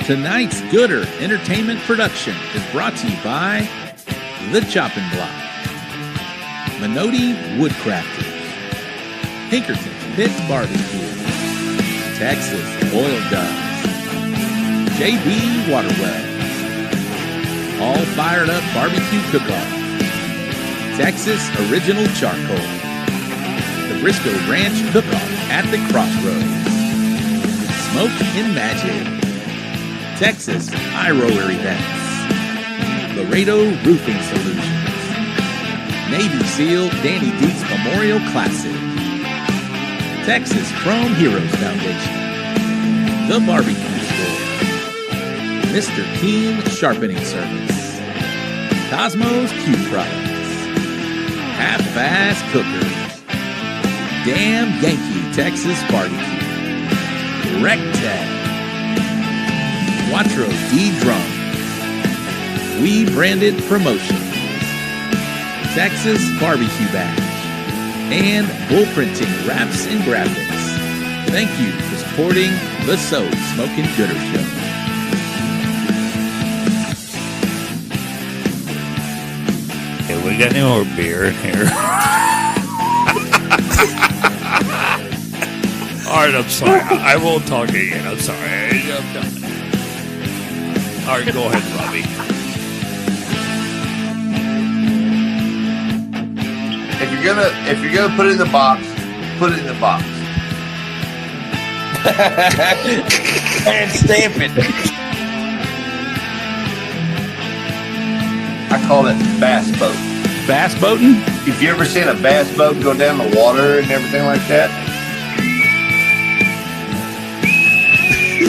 Tonight's Gooder Entertainment production is brought to you by The Chopping Block, Minotti Woodcrafters, Pinkerton Pit Barbecue, Texas Oil Guns, JB Waterwell, All Fired Up Barbecue Cook-Off, Texas Original Charcoal, the Briscoe Ranch Cook-Off at the Crossroads, Smoke and Magic, Texas High Roller Events, Laredo Roofing Solutions, Navy SEAL Danny Dietz Memorial Classic, Texas Chrome Heroes Foundation, The Barbecue Store, Mr. Keen Sharpening Service, Cosmos Q Products, Half-Ass Cookers, Damn Yankee Texas Barbecue, Rectag, Quattro D Drums, We Branded Promotions, Texas Barbecue Bash, and Bull Printing Wraps and Graphics. Thank you for supporting the So Smokin Gooder Show. Hey, we got any more beer in here? All right, I'm sorry. I won't talk again. I'm sorry. I'm done. All right, go ahead, Robbie. If you're gonna put it in the box, put it in the box. And stamp it. I call it bass boat. Bass boating? If you ever seen a bass boat go down the water and everything like that.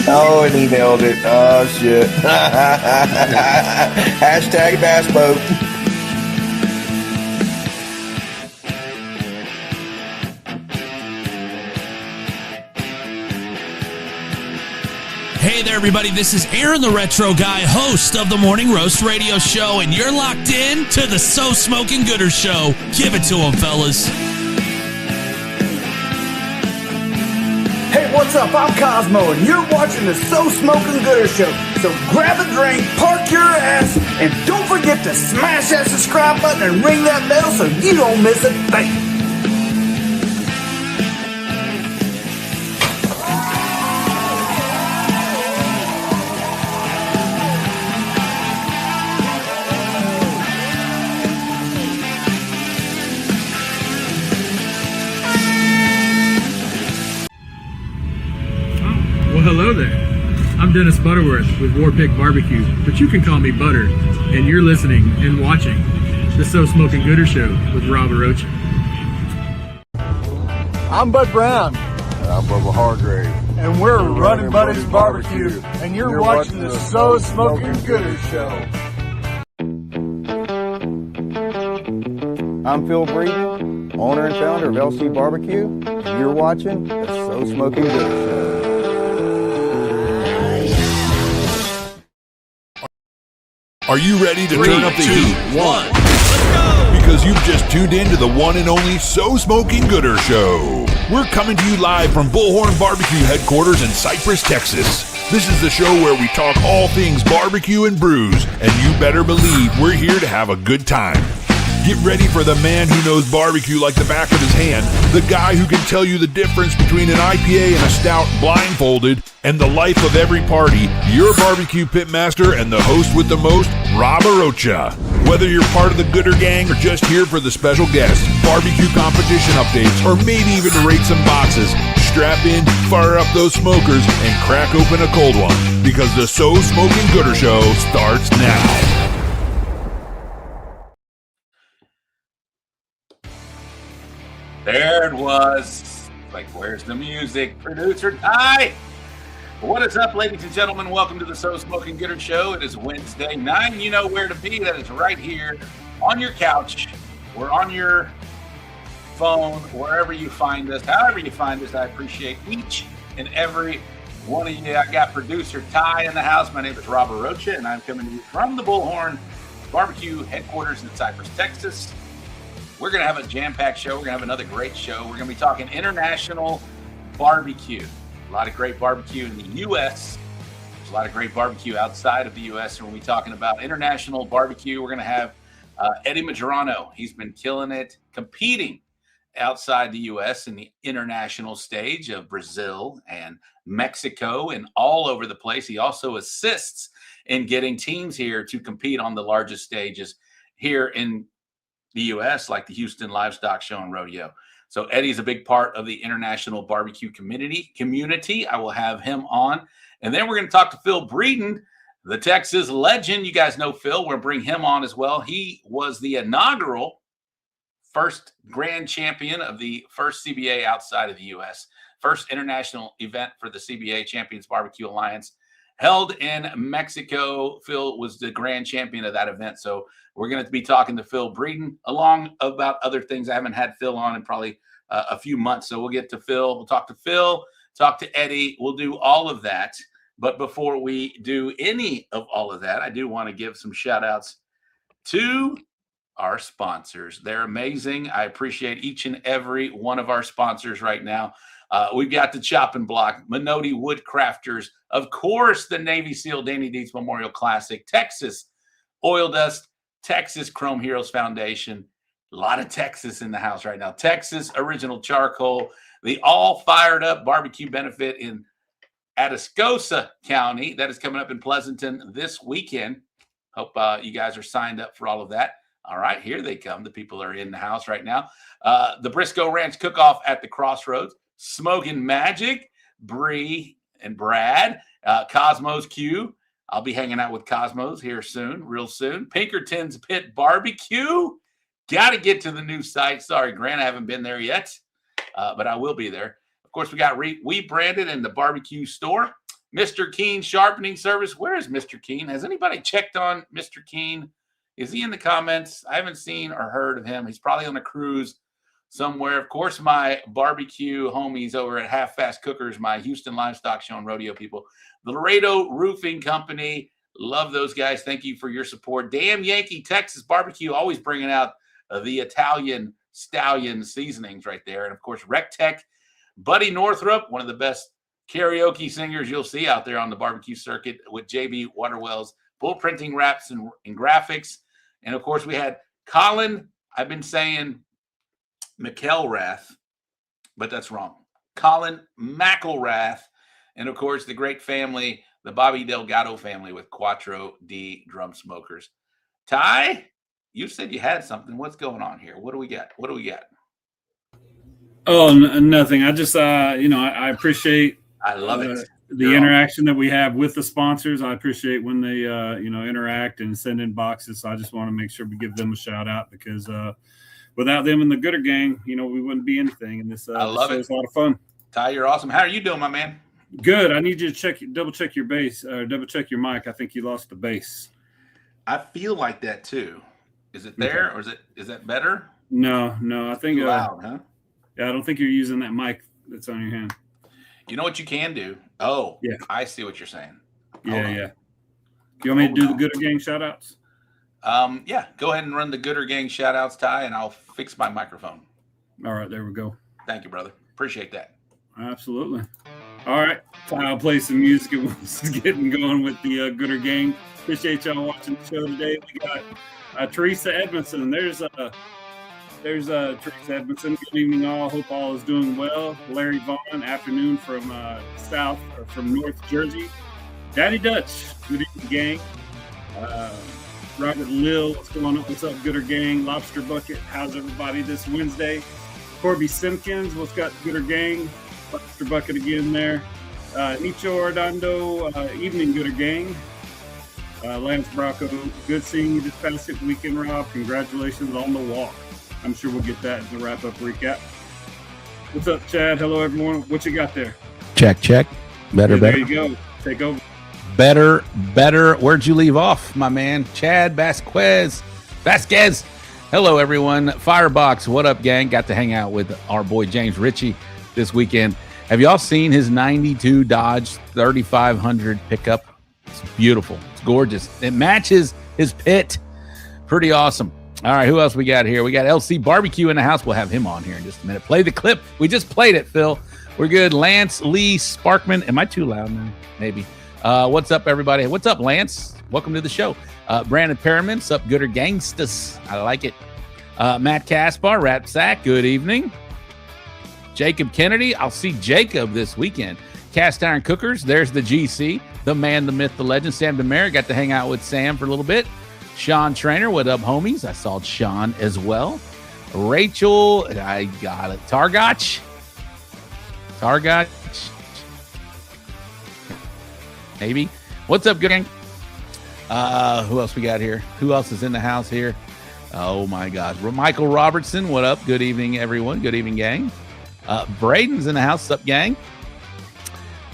Oh, and he nailed it. Oh, shit. Hashtag bass boat. Hey there, everybody. This is Aaron the Retro Guy, host of the Morning Roast Radio Show, and you're locked in to the So Smokin Gooder Show. Give it to them, fellas. Hey, what's up? I'm Cosmo, and you're watching the So Smokin Gooder Show. So grab a drink, park your ass, and don't forget to smash that subscribe button and ring that bell so you don't miss a thing. Hello there. I'm Dennis Butterworth with Warpig Barbecue, but you can call me Butter, and you're listening and watching the So Smokin Gooder Show with Rob Rocha. I'm Bud Brown. And I'm Bubba Hargrave. And we're Running Buddies Barbecue, and you're watching the So Smokin Gooder Show. I'm Phil Breeden, owner and founder of LC BBQ, and you're watching the So Smokin Gooder Show. Are you ready to turn up the heat? 1. Let's go! Because you've just tuned in to the one and only So Smokin Gooder Show. We're coming to you live from Bullhorn Barbecue headquarters in Cypress, Texas. This is the show where we talk all things barbecue and brews, and you better believe we're here to have a good time. Get ready for the man who knows barbecue like the back of his hand, the guy who can tell you the difference between an IPA and a stout blindfolded, and the life of every party, your barbecue pitmaster and the host with the most, Rob Rocha. Whether you're part of the Gooder Gang or just here for the special guests, barbecue competition updates, or maybe even to rate some boxes, strap in, fire up those smokers, and crack open a cold one, because the So Smokin Gooder Show starts now. There it was. Like, where's the music? Producer Ty. What is up, ladies and gentlemen? Welcome to the So Smokin Gooder Show. It is Wednesday night. You know where to be. That is right here on your couch or on your phone, wherever you find us. However you find us, I appreciate each and every one of you. I got producer Ty in the house. My name is Robert Rocha, and I'm coming to you from the Bullhorn Barbecue headquarters in Cypress, Texas. We're going to have a jam-packed show. We're going to have another great show. We're going to be talking International barbecue. A lot of great barbecue in the U.S. There's a lot of great barbecue outside of the U.S. And when we're talking about international barbecue, we're going to have Eddie Medrano. He's been killing it, competing outside the U.S. in the international stage of Brazil and Mexico and all over the place. He also assists in getting teams here to compete on the largest stages here in the U.S., like the Houston Livestock Show and Rodeo. So Eddie's a big part of the international barbecue community. I will have him on. And then we're going to talk to Phil Breeden, the Texas legend. You guys know Phil. We're going to bring him on as well. He was the inaugural first grand champion of the first CBA outside of the U.S., first international event for the CBA Champions Barbecue Alliance held in Mexico. Phil was the grand champion of that event. So we're going to be talking to Phil Breeden along about other things. I haven't had Phil on in probably a few months. So we'll get to Phil. We'll talk to Phil, talk to Eddie. We'll do all of that. But before we do any of all of that, I do want to give some shout outs to our sponsors. They're amazing. I appreciate each and every one of our sponsors right now. We've got the Chopping Block, Minotti Woodcrafters, of course, the Navy SEAL Danny Dietz Memorial Classic, Texas Oil Dust, Texas Chrome Heroes Foundation. A lot of Texas in the house right now. Texas Original Charcoal, the All Fired Up Barbecue Benefit in Atascosa County. That is coming up in Pleasanton this weekend. Hope you guys are signed up for all of that. All right, here they come. The people are in the house right now. The Briscoe Ranch Cook-Off at the Crossroads, Smoking Magic, Bree and Brad, Cosmos Q. I'll be hanging out with Cosmos here soon, real soon. Pinkerton's Pit Barbecue. Got to get to the new site. Sorry, Grant, I haven't been there yet, but I will be there. Of course, we got We Branded in the barbecue store. Mr. Keen Sharpening Service. Where is Mr. Keen? Has anybody checked on Mr. Keen? Is he in the comments? I haven't seen or heard of him. He's probably on a cruise somewhere. Of course, my barbecue homies over at Half Fast Cookers, my Houston Livestock Show and Rodeo people. The Laredo Roofing Company. Love those guys. Thank you for your support. Damn Yankee Texas Barbecue, always bringing out the Italian stallion seasonings right there. And, of course, Rec Tech. Buddy Northrup, one of the best karaoke singers you'll see out there on the barbecue circuit with JB Waterwell's Bull Printing Wraps and Graphics. And, of course, we had Colin, I've been saying McElrath, but that's wrong. Colin McElrath. And, of course, the great family, the Bobby Delgado family with Quattro D Drum Smokers. Ty, you said you had something. What's going on here? What do we got? Oh, nothing. I just, I appreciate I love it. The interaction that we have with the sponsors. I appreciate when they, interact and send in boxes. So I just want to make sure we give them a shout out because without them and the Gooder Gang, we wouldn't be anything. And this, I love it. It's a lot of fun. Ty, you're awesome. How are you doing, my man? Good. I need you to double check your bass, double check your mic. I think you lost the bass. I feel like that too. Is it there or is that better? No. I think loud, huh? Yeah, I don't think you're using that mic that's on your hand. You know what you can do? Oh, yeah. I see what you're saying. Yeah. You want me to do the Gooder Gang shout outs? Yeah, go ahead and run the Gooder Gang shout outs, Ty, and I'll fix my microphone. All right, there we go. Thank you, brother. Appreciate that. Absolutely. All right, I'll play some music and we'll getting going with the Gooder Gang. Appreciate y'all watching the show today. We got Teresa Edmondson. There's Teresa Edmondson. Good evening, all. Hope all is doing well. Larry Vaughn, afternoon from North Jersey. Daddy Dutch, good evening, gang. Robert Lill, what's going on? What's up, Gooder Gang? Lobster Bucket, how's everybody this Wednesday? Corby Simpkins, what's got Gooder Gang? Lobster Bucket again there. Nicho Orlando, evening, Gooder Gang. Lance Bracco, good seeing you this past weekend, Rob. Congratulations on the walk. I'm sure we'll get that in the wrap-up recap. What's up, Chad? Hello, everyone. What you got there? Check. Better. There you go. Take over. Better. Where'd you leave off, my man? Chad Vasquez. Hello, everyone. Firebox, what up, gang? Got to hang out with our boy James Ritchie this weekend. Have y'all seen his 92 Dodge 3500 pickup? It's beautiful. It's gorgeous. It matches his pit. Pretty awesome. All right, who else we got here? We got LC BBQ in the house. We'll have him on here in just a minute. Play the clip. We just played it, Phil. We're good. Lance Lee Sparkman. Am I too loud now? Maybe. What's up, everybody? What's up, Lance? Welcome to the show. Brandon Perriman. What's up, Gooder Gangstas? I like it. Matt Caspar, Rat Sack. Good evening. Jacob Kennedy. I'll see Jacob this weekend. Cast Iron Cookers. There's the GC. The man, the myth, the legend. Sam DeMera. Got to hang out with Sam for a little bit. Sean Trainer. What up, homies? I saw Sean as well. Rachel. I got it. Targach. Maybe. What's up, good gang? Who else we got here? Who else is in the house here? Oh, my gosh. Michael Robertson. What up? Good evening, everyone. Good evening, gang. Braden's in the house. What's up, gang?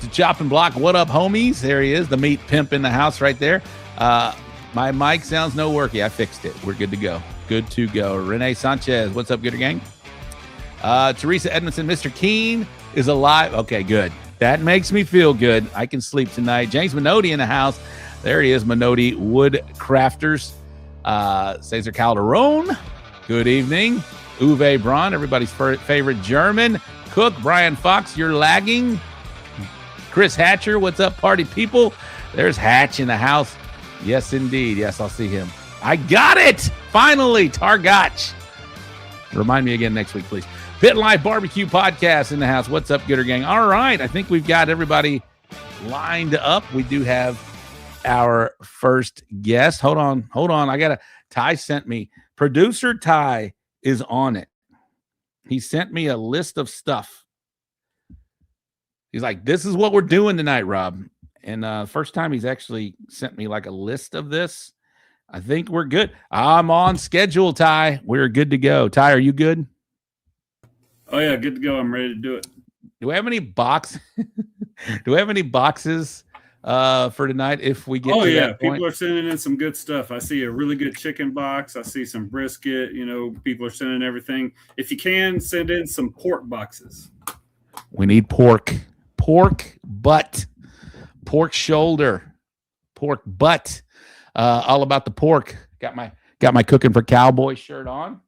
To Chop and Block. What up, homies? There he is. The meat pimp in the house right there. My mic sounds no worky. I fixed it. We're good to go. Good to go. Renee Sanchez. What's up, Gooder gang? Teresa Edmondson. Mr. Keene is alive. Okay, good. That makes me feel good. I can sleep tonight. James Minotti in the house. There he is, Minotti Wood Crafters. Cesar Calderon. Good evening. Uwe Braun, everybody's favorite German. Cook, Brian Fox, you're lagging. Chris Hatcher, what's up, party people? There's Hatch in the house. Yes, indeed. Yes, I'll see him. I got it! Finally, Targach. Remind me again next week, please. Pit Life Barbecue Podcast in the house. What's up, Gooder gang? All right, I think we've got everybody lined up. We do have our first guest. Hold on. Ty sent me. Producer Ty is on it. He sent me a list of stuff. He's like, this is what we're doing tonight, Rob. And first time he's actually sent me like a list of this. I think we're good. I'm on schedule, Ty. We're good to go. Ty, are you good? Oh, yeah, good to go. I'm ready to do it. Do we have any boxes for tonight if we get to that point? People are sending in some good stuff. I see a really good chicken box. I see some brisket. People are sending everything. If you can, send in some pork boxes. We need pork butt, pork shoulder, pork butt. All about the pork. Got my Cooking for Cowboy shirt on.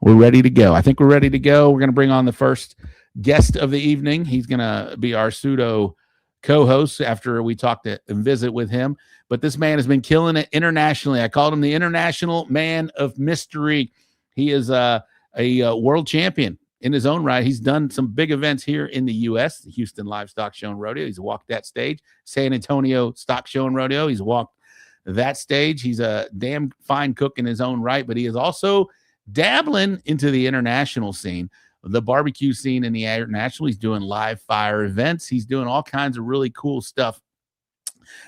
We're ready to go. I think we're ready to go. We're going to bring on the first guest of the evening. He's going to be our pseudo co-host after we talk and visit with him. But this man has been killing it internationally. I called him the International Man of Mystery. He is a world champion in his own right. He's done some big events here in the U.S., the Houston Livestock Show and Rodeo. He's walked that stage. San Antonio Stock Show and Rodeo. He's walked that stage. He's a damn fine cook in his own right, but he is also dabbling into the international scene, the barbecue scene in the international. He's doing live fire events. He's doing all kinds of really cool stuff.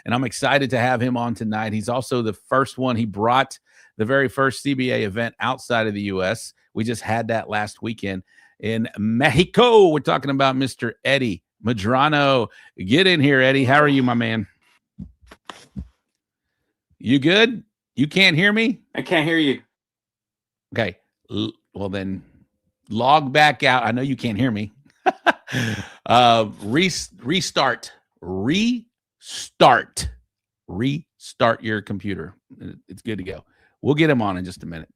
And I'm excited to have him on tonight. He's also the first one. He brought the very first CBA event outside of the U.S. We just had that last weekend in Mexico. We're talking about Mr. Eddie Medrano. Get in here, Eddie. How are you, my man? You good? You can't hear me? I can't hear you. Okay. Well, then log back out. I know you can't hear me. Restart your computer. It's good to go. We'll get him on in just a minute.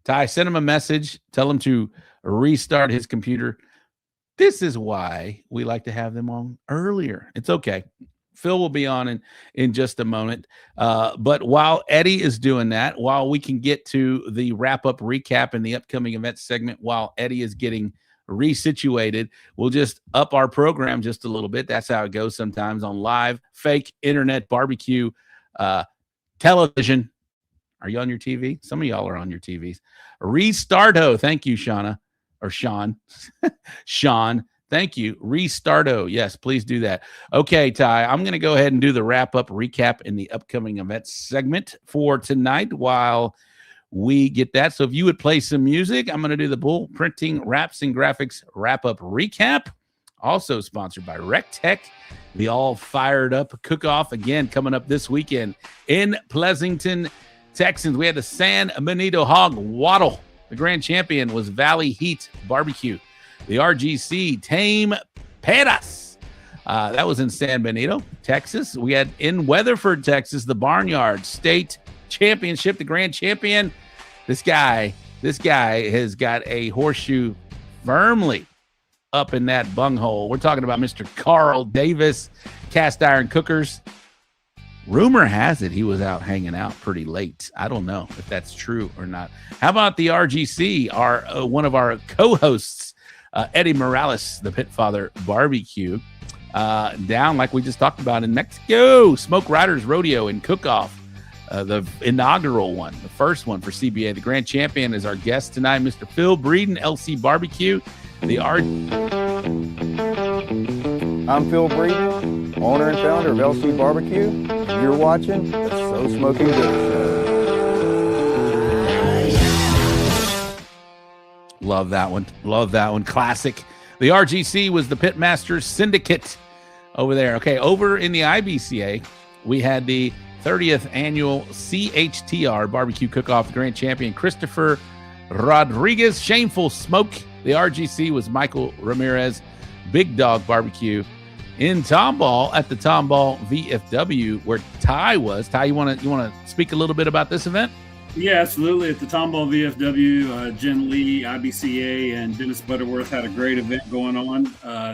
Ty, send him a message. Tell him to restart his computer. This is why we like to have them on earlier. It's okay. Phil will be on in just a moment. But while Eddie is doing that, while we can get to the wrap-up recap in the upcoming event segment, while Eddie is getting resituated, we'll just up our program just a little bit. That's how it goes sometimes on live, fake internet barbecue television. Are you on your TV? Some of y'all are on your TVs. Restarto. Thank you, Shauna. Or Sean. Sean. Thank you. Restarto. Yes, please do that. Okay, Ty, I'm going to go ahead and do the wrap-up recap in the upcoming event segment for tonight while we get that. So if you would play some music, I'm going to do the Bull Printing Wraps and Graphics wrap-up recap. Also sponsored by RecTech, the all-fired-up cook-off, again, coming up this weekend in Pleasanton, Texas. We had the San Benito Hog Waddle. The grand champion was Valley Heat Barbecue. The RGC Tame Peras. That was in San Benito, Texas. We had in Weatherford, Texas, the Barnyard State Championship, the grand champion. This guy has got a horseshoe firmly up in that bunghole. We're talking about Mr. Carl Davis, Cast Iron Cookers. Rumor has it he was out hanging out pretty late. I don't know if that's true or not. How about the RGC, one of our co-hosts, Eddie Morales, the Pitfather Barbecue, down like we just talked about in Mexico. Smoke Riders Rodeo and Cook-Off, the inaugural one, the first one for CBA. The grand champion is our guest tonight, Mr. Phil Breeden, LC BBQ. I'm Phil Breeden, owner and founder of LC BBQ. And you're watching the So Smokin Gooder Show. Love that one. Love that one. Classic. The RGC was the Pitmaster Syndicate over there. Okay, over in the IBCA, we had the 30th annual CHTR Barbecue Cook-Off. Grand champion Christopher Rodriguez, Shameful Smoke. The RGC was Michael Ramirez, Big Dog Barbecue. In Tomball, at the Tomball VFW, where Ty was. Ty, you want to speak a little bit about this event? Yeah, absolutely. At the Tomball VFW, Jen Lee, IBCA, and Dennis Butterworth had a great event going on.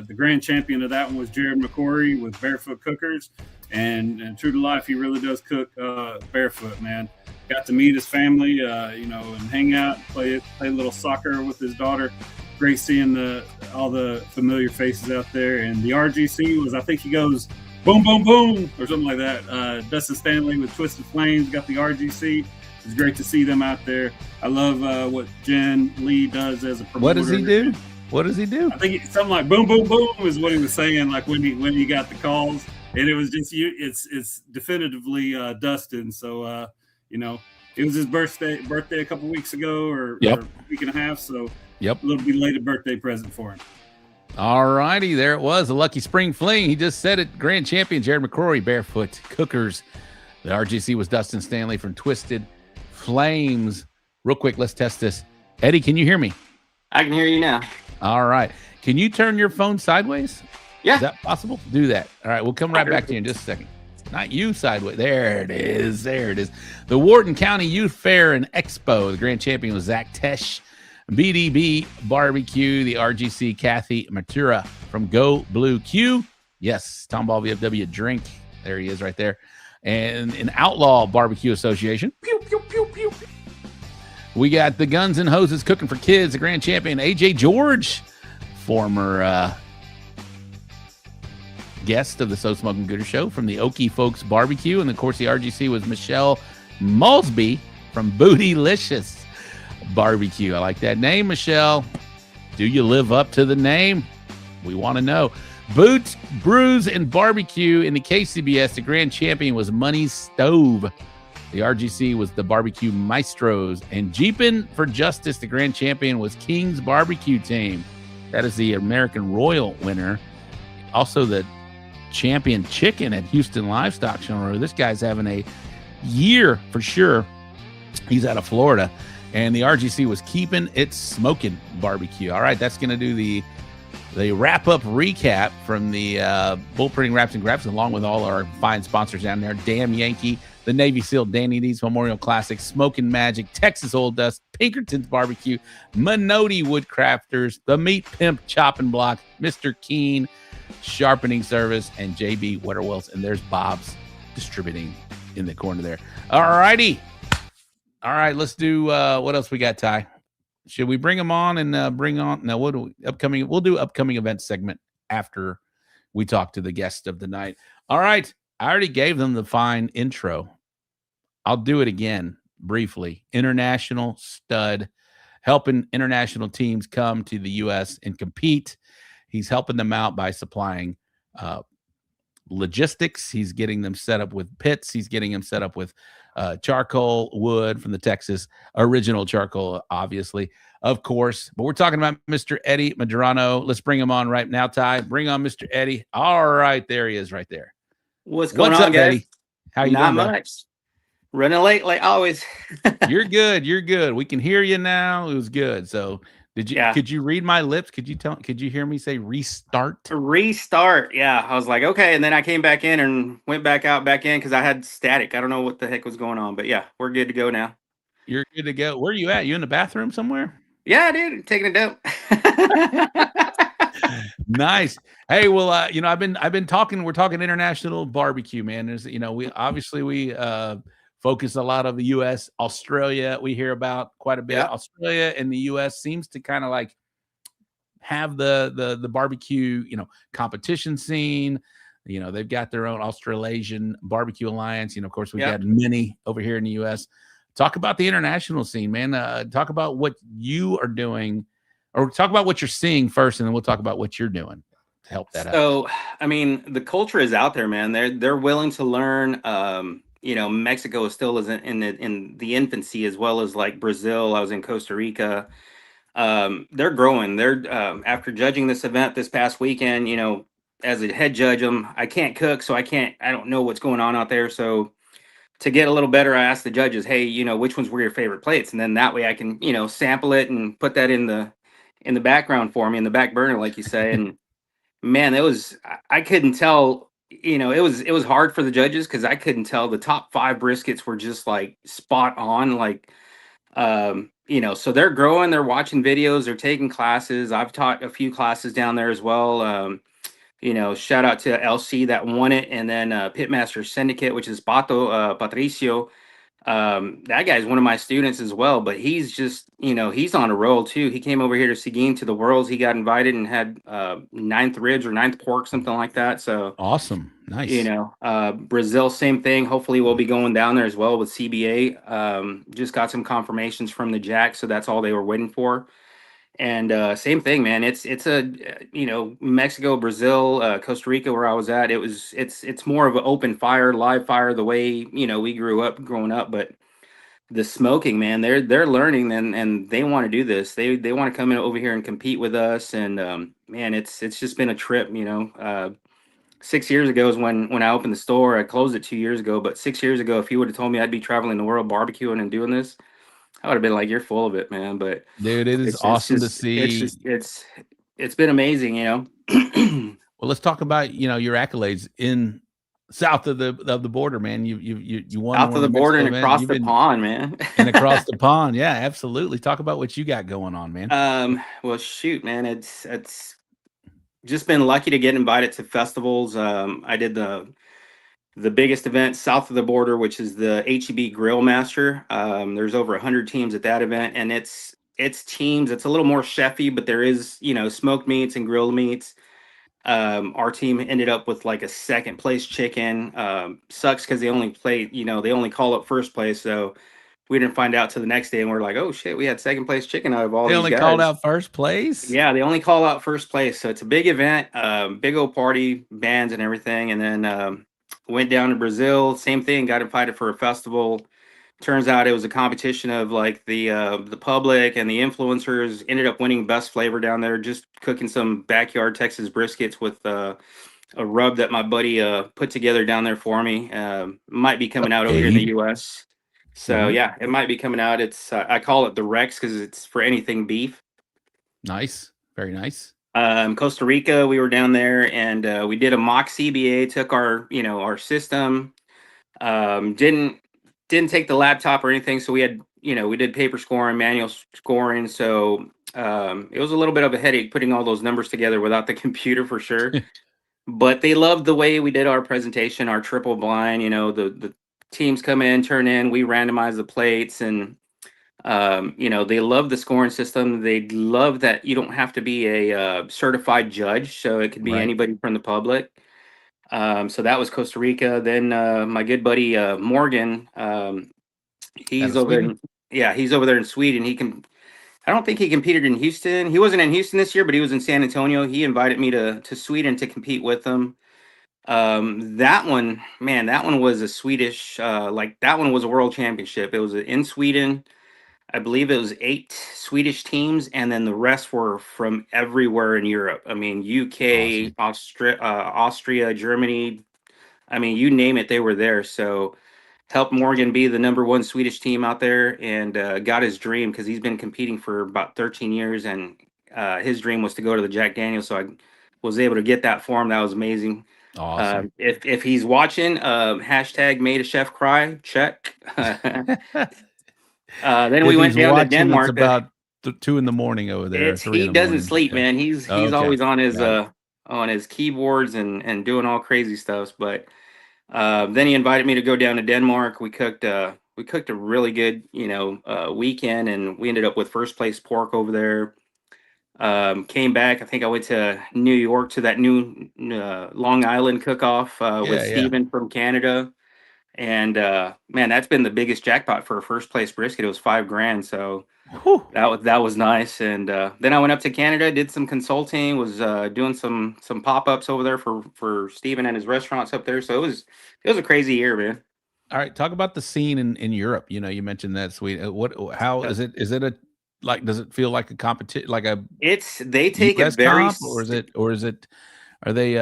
The grand champion of that one was Jared McCory with Barefoot Cookers. And true to life, he really does cook barefoot, man. Got to meet his family, and hang out, play a little soccer with his daughter. Great seeing all the familiar faces out there. And the RGC was, I think he goes boom, boom, boom, or something like that. Dustin Stanley with Twisted Flames got the RGC. It's great to see them out there. I love what Jen Lee does as a promoter. What does he do? What does he do? I think something like boom, boom, boom is what he was saying, like when he got the calls. And it was just it's definitively Dustin. So it was his birthday a couple weeks ago or a week and a half. So a little belated birthday present for him. All righty, there it was, a lucky spring fling. He just said it. Grand champion Jared McCrory, Barefoot Cookers. The RGC was Dustin Stanley from Twisted Flames. Real quick, let's test this. Eddie, can you hear me? I can hear you now. All right. Can you turn your phone sideways? Yeah. Is that possible? Do that. All right, we'll come right back to you in just a second. Not you sideways. There it is. There it is. The Wharton County Youth Fair and Expo. The grand champion was Zach Tesh. BDB Barbecue. The RGC, Kathy Matura from Go Blue Q. Yes, Tomball VFW drink. There he is right there. And an Outlaw Barbecue Association. Pew, pew, pew, pew. We got the Guns and Hoses Cooking for Kids. The grand champion, AJ George, former guest of the So Smokin Gooder Show from the Okie Folks Barbecue. And of course, the RGC was Michelle Malsby from Bootylicious Barbecue. I like that name, Michelle. Do you live up to the name? We want to know. Boots, Brews, and Barbecue in the KCBS. The grand champion was Money Stove. The RGC was the Barbecue Maestros. And Jeepin' for Justice, the grand champion was King's Barbecue Team. That is the American Royal winner. Also the champion chicken at Houston Livestock Show. This guy's having a year for sure. He's out of Florida. And the RGC was Keeping It Smokin' Barbecue. All right, that's going to do the wrap-up recap from the Bull Printing Wraps and Graps, along with all our fine sponsors down there. Damn Yankee, the Navy SEAL Danny D's Memorial Classic, Smokin' Magic, Texas Old Dust, Pinkerton's Barbecue, Minoti Woodcrafters, the Meat Pimp Chopping Block, Mr. Keen Sharpening Service, and JB Wetterwells. And there's Bob's Distributing in the corner there. All righty. All right, let's do what else we got, Ty? Should we bring them on and bring on? No, what do we upcoming? We'll do upcoming event segment after we talk to the guest of the night. All right, I already gave them the fine intro. I'll do it again briefly. International stud, helping international teams come to the U.S. and compete. He's helping them out by supplying logistics. He's getting them set up with pits. He's getting them set up with charcoal wood from the Texas original charcoal, obviously, of course. But we're talking about Mr. Eddie Medrano. Let's bring him on right now, Ty. Bring on Mr. Eddie. All right, there he is right there. What's going on, guys? Eddie? How you doing? Not much. Running late like always. You're good. You're good. We can hear you now. It was good. So could you read my lips? Could you hear me say restart? Restart. Yeah. I was like, okay. And then I came back in and went back in because I had static. I don't know what the heck was going on, but yeah, we're good to go now. You're good to go. Where are you at? You in the bathroom somewhere? Yeah, dude. Taking a dump. Nice. Hey, well, I've been talking. We're talking international barbecue, man. There's, we focus a lot of the U.S., Australia. We hear about quite a bit. Yeah. Australia and the U.S. seems to kind of like have the barbecue, competition scene. They've got their own Australasian Barbecue Alliance. Of course, we've got many over here in the U.S. Talk about the international scene, man. Talk about what you are doing, or talk about what you're seeing first, and then we'll talk about what you're doing to help that out. So, I mean, the culture is out there, man. They're willing to learn. Mexico is still in the infancy, as well as like Brazil. I was in Costa Rica. They're growing. They're after judging this event this past weekend. As a head judge, I can't cook, so I don't know what's going on out there. So to get a little better, I asked the judges, hey, which ones were your favorite plates? And then that way I can, sample it and put that in the background for me, in the back burner, like you say. And man, I couldn't tell, it was hard for the judges because I couldn't tell. The top 5 briskets were just like spot on, like, so they're growing, they're watching videos, they're taking classes. I've taught a few classes down there as well. Shout out to LC that won it, and then Pitmaster Syndicate, which is Patricio. That guy's one of my students as well, but he's just, he's on a roll too. He came over here to Seguin to the Worlds. He got invited and had 9th ribs or 9th pork, something like that. So awesome. Nice. Brazil, same thing. Hopefully we'll be going down there as well with CBA. Just got some confirmations from the Jack, so that's all they were waiting for. And same thing, man. It's a Mexico, Brazil, Costa Rica, where I was at. It's more of an open fire, live fire, the way we grew up growing up. But the smoking, man, they're learning, and they want to do this. They want to come in over here and compete with us. And man, it's just been a trip. 6 years ago is when I opened the store. I closed it 2 years ago, but 6 years ago, if you would have told me I'd be traveling the world barbecuing and doing this, I would have been like, "You're full of it, man." But dude, it is awesome to see. It's been amazing, Well, let's talk about your accolades in south of the border, man. You won south of the border and across the pond, man. And across the pond, yeah, absolutely. Talk about what you got going on, man. Well, shoot, man, it's just been lucky to get invited to festivals. I did the biggest event south of the border, which is the HEB Grill Master. There's over 100 teams at that event, and it's teams. It's a little more chefy, but there is, smoked meats and grilled meats. Our team ended up with like a 2nd place chicken. Sucks because they only they only call up 1st place. So we didn't find out till the next day, and we're like, oh shit, we had 2nd place chicken out of all these guys. They only called out 1st place? Yeah, they only call out 1st place. So it's a big event, big old party, bands and everything. And then went down to Brazil, same thing, got invited for a festival. Turns out it was a competition of like the public and the influencers. Ended up winning best flavor down there, just cooking some backyard Texas briskets with a rub that my buddy put together down there for me. Might be coming out over here in the US. So yeah, it might be coming out. It's I call it the Rex because it's for anything beef. Nice, very nice. Costa Rica, we were down there, and we did a mock CBA. Took our system. Didn't take the laptop or anything, so we had we did paper scoring, manual scoring. So it was a little bit of a headache putting all those numbers together without the computer for sure. But they loved the way we did our presentation, our triple blind. The teams come in, turn in, we randomize the plates, and they love the scoring system. They love that you don't have to be a certified judge, so it could be anybody from the public. So that was Costa Rica. Then my good buddy Morgan, he's over there. He's over there in Sweden. I don't think he competed in Houston. He wasn't in Houston this year, but he was in San Antonio. He invited me to Sweden to compete with him. That one was a Swedish, that one was a world championship. It was in Sweden. I believe it was 8 Swedish teams, and then the rest were from everywhere in Europe. I mean, UK, awesome. Austria, Germany. I mean, you name it, they were there. So helped Morgan be the #1 Swedish team out there, and got his dream because he's been competing for about 13 years, and his dream was to go to the Jack Daniels. So I was able to get that for him. That was amazing. Awesome. If he's watching, hashtag made a chef cry, check. Then we went down to Denmark. It's about 2 in the morning over there. He doesn't sleep, man. He's always on his keyboards and doing all crazy stuff. But then he invited me to go down to Denmark. We cooked a really good, weekend, and we ended up with first place pork over there. Came back. I think I went to New York to that new Long Island cook-off with Steven from Canada. And man, that's been the biggest jackpot for a first place brisket. It was $5,000. So that was nice. And then I went up to Canada, did some consulting, was doing some pop-ups over there for Steven and his restaurants up there. So it was a crazy year, man. All right, talk about the scene in Europe. You mentioned that Sweden. How is it? Is it a does it feel like a competition? They take it very, or is it? Are they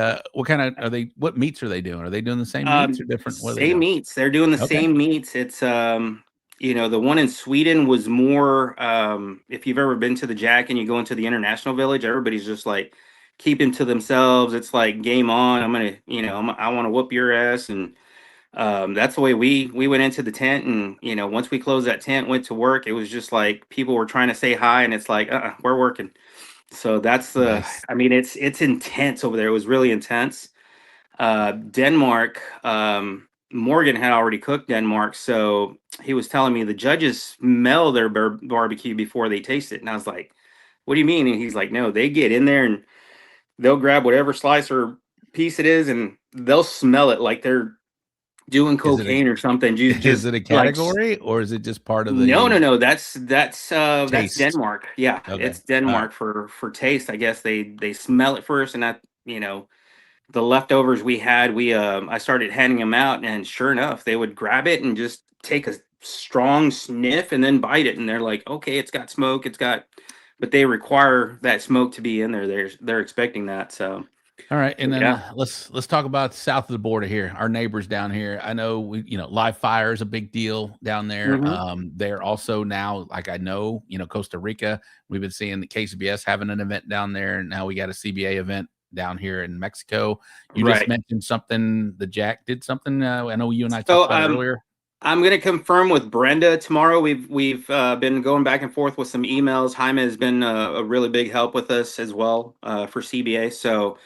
what meats are they doing? Are they doing the same meats or different? Same meats. They're doing the same meats. It's the one in Sweden was more if you've ever been to the Jack and you go into the International Village, everybody's just like keeping to themselves. It's like game on. I want to whoop your ass. And that's the way we went into the tent. And once we closed that tent, went to work, it was just like people were trying to say hi, and it's like we're working. So that's nice. It's intense over there. It was really intense. Denmark, Morgan had already cooked Denmark, so he was telling me the judges smell their barbecue before they taste it. And I was like, what do you mean? And he's like, no, they get in there and they'll grab whatever slice or piece it is and they'll smell it like they're doing cocaine or something. Is it a category or is it just part of the? No. That's Denmark. Yeah, it's Denmark for taste. I guess they smell it first, and that the leftovers we had, I started handing them out, and sure enough, they would grab it and just take a strong sniff and then bite it, and they're like, okay, it's got smoke, but they require that smoke to be in there. They're expecting that. So. All right, and then let's talk about south of the border here, our neighbors down here. I know live fire is a big deal down there. Mm-hmm. They're also now, like Costa Rica. We've been seeing the KCBS having an event down there, and now we got a CBA event down here in Mexico. You just mentioned something. The Jack did something. I know you and I talked about earlier. I'm going to confirm with Brenda tomorrow. We've been going back and forth with some emails. Jaime has been a really big help with us as well for CBA. So.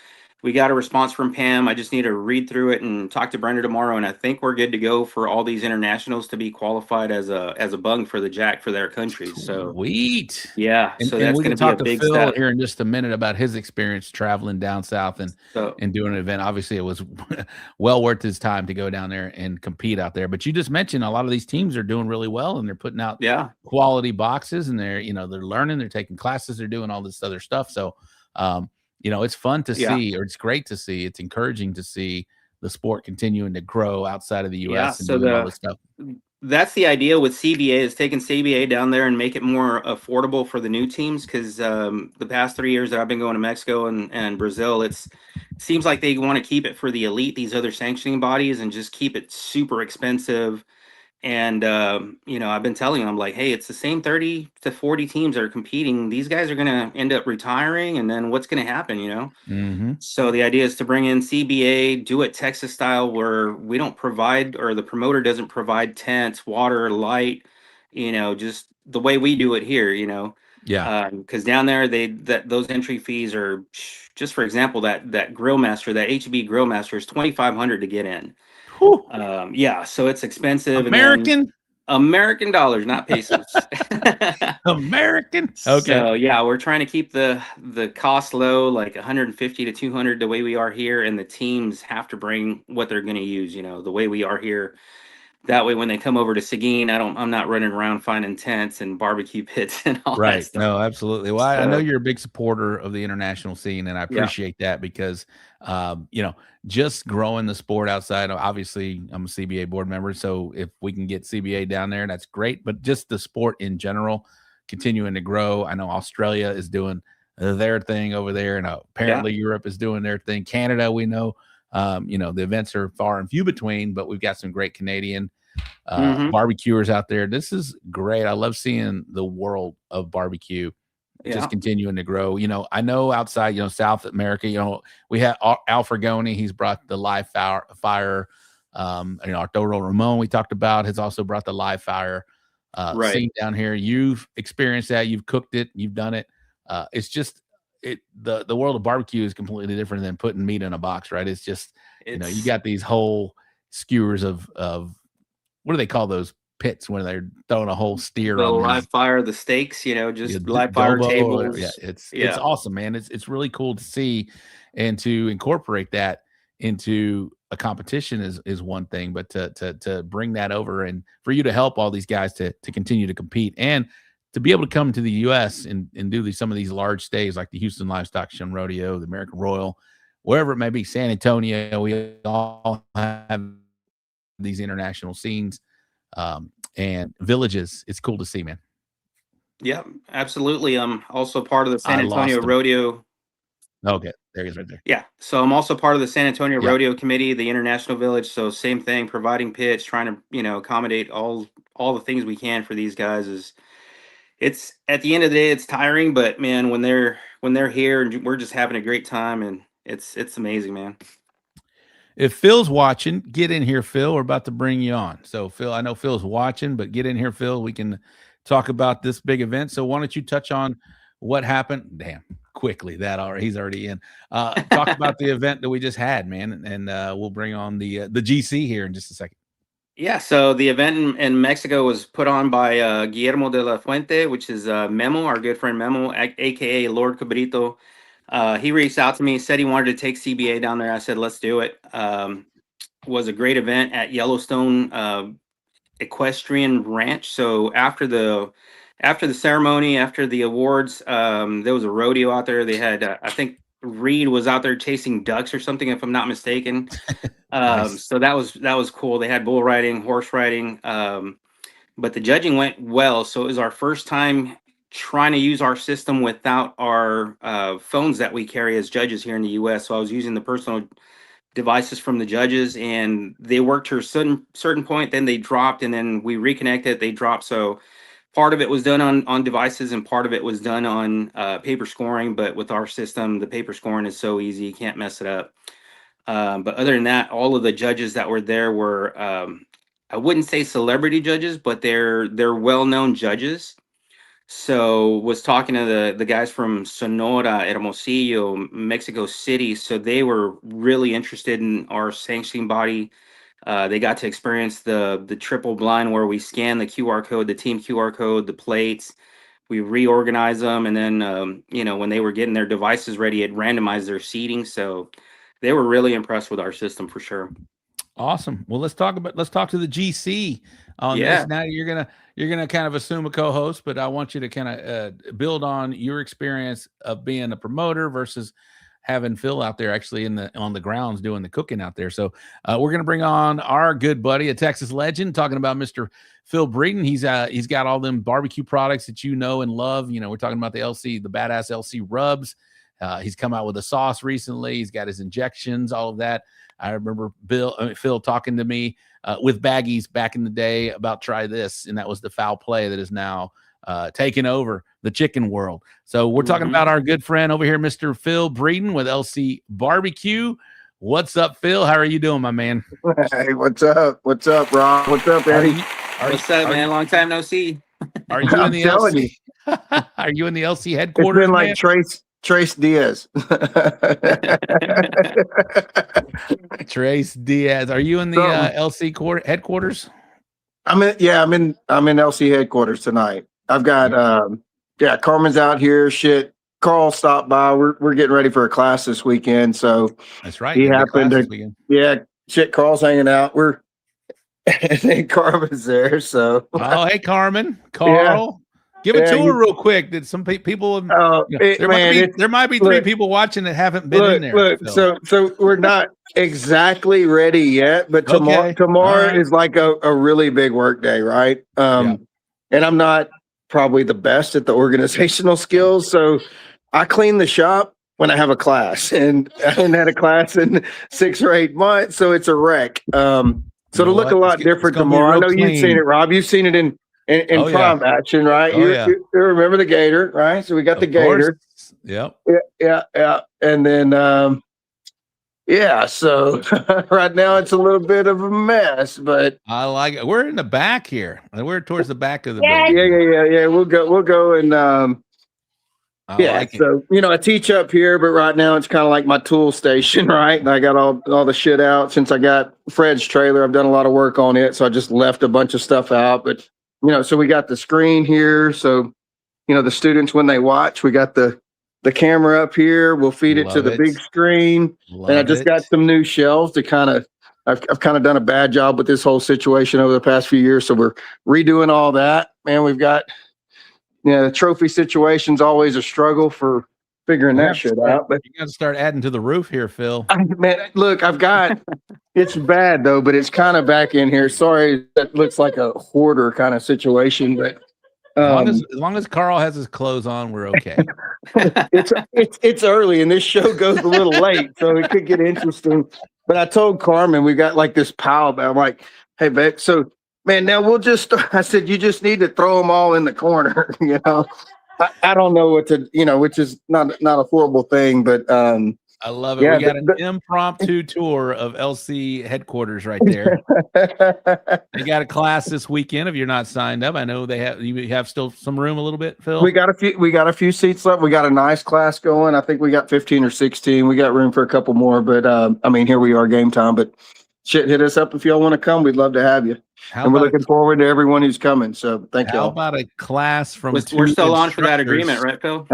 We got a response from Pam. I just need to read through it and talk to Brenda tomorrow, and I think we're good to go for all these internationals to be qualified as a bung for the Jack for their country. So sweet, yeah. So that's going to be a big Phil step here in just a minute about his experience traveling down south and doing an event. Obviously, it was well worth his time to go down there and compete out there. But you just mentioned a lot of these teams are doing really well, and they're putting out quality boxes, and they're learning, they're taking classes, they're doing all this other stuff. So. It's fun to see, or it's great to see. It's encouraging to see the sport continuing to grow outside of the U.S. and doing all this stuff. That's the idea with CBA, is taking CBA down there and make it more affordable for the new teams. Because the past 3 years that I've been going to Mexico and Brazil, it seems like they want to keep it for the elite, these other sanctioning bodies, and just keep it super expensive. And, I've been telling them, like, hey, it's the same 30 to 40 teams that are competing. These guys are going to end up retiring. And then what's going to happen, Mm-hmm. So the idea is to bring in CBA, do it Texas style, where we don't provide, or the promoter doesn't provide tents, water, light, just the way we do it here, Yeah. Because down there, those entry fees are, just for example, that grill master, that HB grill master is $2,500 to get in. So it's expensive. American dollars, not pesos. American. Okay. So we're trying to keep the cost low, like 150 to 200, the way we are here, and the teams have to bring what they're going to use. The way we are here. That way, when they come over to Seguin, I'm not running around finding tents and barbecue pits and all that stuff. No, absolutely. Well, I know you're a big supporter of the international scene, and I appreciate that because, just growing the sport outside. Obviously, I'm a CBA board member, so if we can get CBA down there, that's great. But just the sport in general continuing to grow. I know Australia is doing their thing over there, and apparently Europe is doing their thing. Canada, we know. The events are far and few between, but we've got some great Canadian barbecuers out there. This is great. I love seeing the world of barbecue just continuing to grow. I know outside, South America, we have Al Fragoni. He's brought the live fire. Arturo Ramon, we talked about, has also brought the live fire. Right. scene down here. You've experienced that. You've cooked it. You've done it. It's just the world of barbecue is completely different than putting meat in a box, right? It's just you got these whole skewers of what do they call those pits when they're throwing a whole steer The on live fire, the steaks, just live fire Gobo tables. It's awesome, man. It's really cool to see, and to incorporate that into a competition is one thing, but to bring that over and for you to help all these guys to continue to compete and to be able to come to the U.S. and do some of these large stays like the Houston Livestock Show, Rodeo, the American Royal, wherever it may be, San Antonio. We all have these international scenes and villages. It's cool to see, man. Yeah, absolutely. I'm also part of the San Antonio Rodeo. Okay, there he is right there. Yeah, so I'm also part of the San Antonio Rodeo Committee, the International Village. So same thing, providing pits, trying to accommodate all the things we can for these guys. It's at the end of the day, it's tiring, but man, when they're here and we're just having a great time, and it's amazing, man. If Phil's watching, get in here, Phil. We're about to bring you on. So, Phil, I know Phil's watching, but get in here, Phil. We can talk about this big event. So, why don't you touch on what happened? Damn, quickly. He's already in. Talk about the event that we just had, man, and we'll bring on the GC here in just a second. Yeah, so the event in Mexico was put on by Guillermo de la Fuente, which is Memo, our good friend Memo, aka Lord Cabrito. He reached out to me, said he wanted to take CBA down there. I said, let's do it. Was a great event at Yellowstone Equestrian Ranch. So after the ceremony, after the awards, there was a rodeo out there. They had, I think Reed was out there chasing ducks or something, if I'm not mistaken. Nice. So that was cool. They had bull riding, horse riding, but the judging went well. So it was our first time trying to use our system without our phones that we carry as judges here in the U.S. So I was using the personal devices from the judges, and they worked to a certain point, then they dropped, and then we reconnected, they dropped. So part of it was done on devices and part of it was done on paper scoring, but with our system, the paper scoring is so easy, you can't mess it up. But other than that, all of the judges that were there were, I wouldn't say celebrity judges, but they're well-known judges. So was talking to the guys from Sonora, Hermosillo, Mexico City. So they were really interested in our sanctioning body. They got to experience the triple blind where we scan the QR code, the team QR code, the plates. We reorganize them, and then when they were getting their devices ready, it randomized their seating. So they were really impressed with our system for sure. Awesome. Well, let's talk to the GC on this. Now you're gonna kind of assume a co-host, but I want you to kind of build on your experience of being a promoter versus having Phil out there actually on the grounds doing the cooking out there. So we're gonna bring on our good buddy, a Texas legend, talking about Mr. Phil Breeden. He's got all them barbecue products that you know and love. We're talking about the badass LC rubs. He's come out with a sauce recently. He's got his injections, all of that. I remember Phil talking to me with baggies back in the day about try this, and that was the foul play that is now taking over the chicken world. So we're talking about our good friend over here, Mr. Phil Breeden with LC BBQ. What's up, Phil? How are you doing, my man? Hey, what's up? What's up, Ron? What's up, Eddie? What's up, man? Long time no see. Are you in the LC? Are you in the LC headquarters? It's been like Trace Diaz. Trace Diaz. Are you in the LC headquarters? I'm in LC headquarters tonight. I've got Carmen's out here. Shit. Carl stopped by. We're getting ready for a class this weekend. So that's right. He happened to Carl's hanging out. And Carmen's there. So hey Carmen. Carl. Give it to her real quick. That some people, there might be three people watching that haven't been in there. So we're not exactly ready yet, but tomorrow is like a really big work day, right? And I'm not probably the best at the organizational skills, so I clean the shop when I have a class, and I haven't had a class in 6 or 8 months, so it's a wreck. So it'll look a lot different tomorrow. I know you've seen it, Rob. You've seen it in prime action, right? You remember the gator, right? So we got the gator. Yep. Yeah. And then Yeah, so right now it's a little bit of a mess, but I like it. We're in the back here. We're towards the back of the yeah, building. yeah. We'll go and I yeah. like it. So I teach up here, but right now it's kind of like my tool station, right? And I got all the shit out since I got Fred's trailer. I've done a lot of work on it, so I just left a bunch of stuff out. But so we got the screen here, so the students when they watch, we got the camera up here. We'll feed it to the big screen. And I just got some new shelves to kind of, I've kind of done a bad job with this whole situation over the past few years. So we're redoing all that. Man, we've got, the trophy situation's always a struggle for figuring that shit out. But you got to start adding to the roof here, Phil. Man, look, I've got, it's bad though, but it's kind of back in here. Sorry, that looks like a hoarder kind of situation, but as long as Carl has his clothes on, we're okay. it's early and this show goes a little late, so it could get interesting. But I told Carmen we got like this pile, but I'm like, hey, Beck, so man, now we'll just. I said you just need to throw them all in the corner. I don't know what to, which is not a horrible thing, but I love it. Yeah, we got an impromptu tour of LC headquarters right there. They got a class this weekend. If you're not signed up, I know you have still some room a little bit, Phil. We got a few seats left. We got a nice class going. I think we got 15 or 16. We got room for a couple more, but here we are, game time. But shit, hit us up if y'all want to come. We'd love to have you. And we're looking forward to everyone who's coming. So thank you. How about a class from? We're still on for that agreement, right, Phil?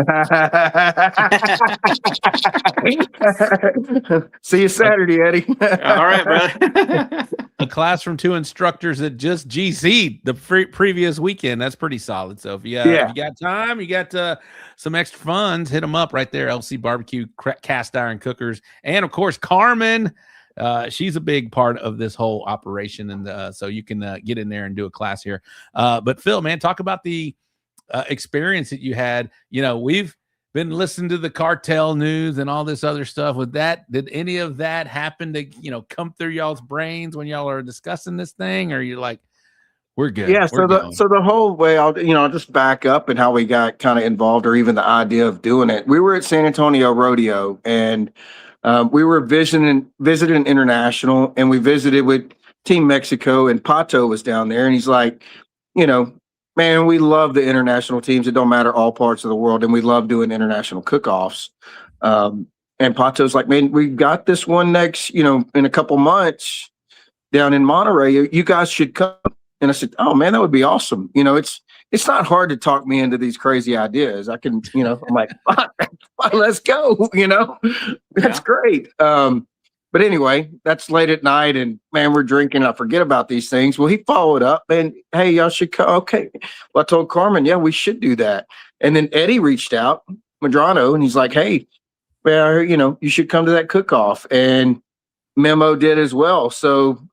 See you Saturday, Eddie. All right, brother. A class from 2 instructors that just GC'd the previous weekend. That's pretty solid. So if you got time, you got some extra funds, hit them up right there. LC BBQ cast iron cookers, and of course Carmen. She's a big part of this whole operation, and so you can get in there and do a class here. But Phil, man, talk about the experience that you had. We've been listening to the cartel news and all this other stuff. With that, did any of that happen to come through y'all's brains when y'all are discussing this thing, or you're like, we're good? Yeah. So the whole way, I'll just back up and how we got kind of involved, or even the idea of doing it. We were at San Antonio Rodeo, and we were visiting International, and we visited with Team Mexico, and Pato was down there, and he's like, man, we love the international teams. It don't matter all parts of the world, and we love doing international cook-offs. And Pato's like, man, we got this one next, in a couple months down in Monterey. You guys should come. And I said, oh man, that would be awesome. It's not hard to talk me into these crazy ideas. I can, I'm like, fine, let's go, that's great. But anyway, that's late at night, and man, we're drinking. I forget about these things. Well, he followed up, and hey, y'all should come. Okay. Well, I told Carmen, yeah, we should do that. And then Eddie reached out, Medrano, and he's like, hey, well, you should come to that cook-off. And Memo did as well. So,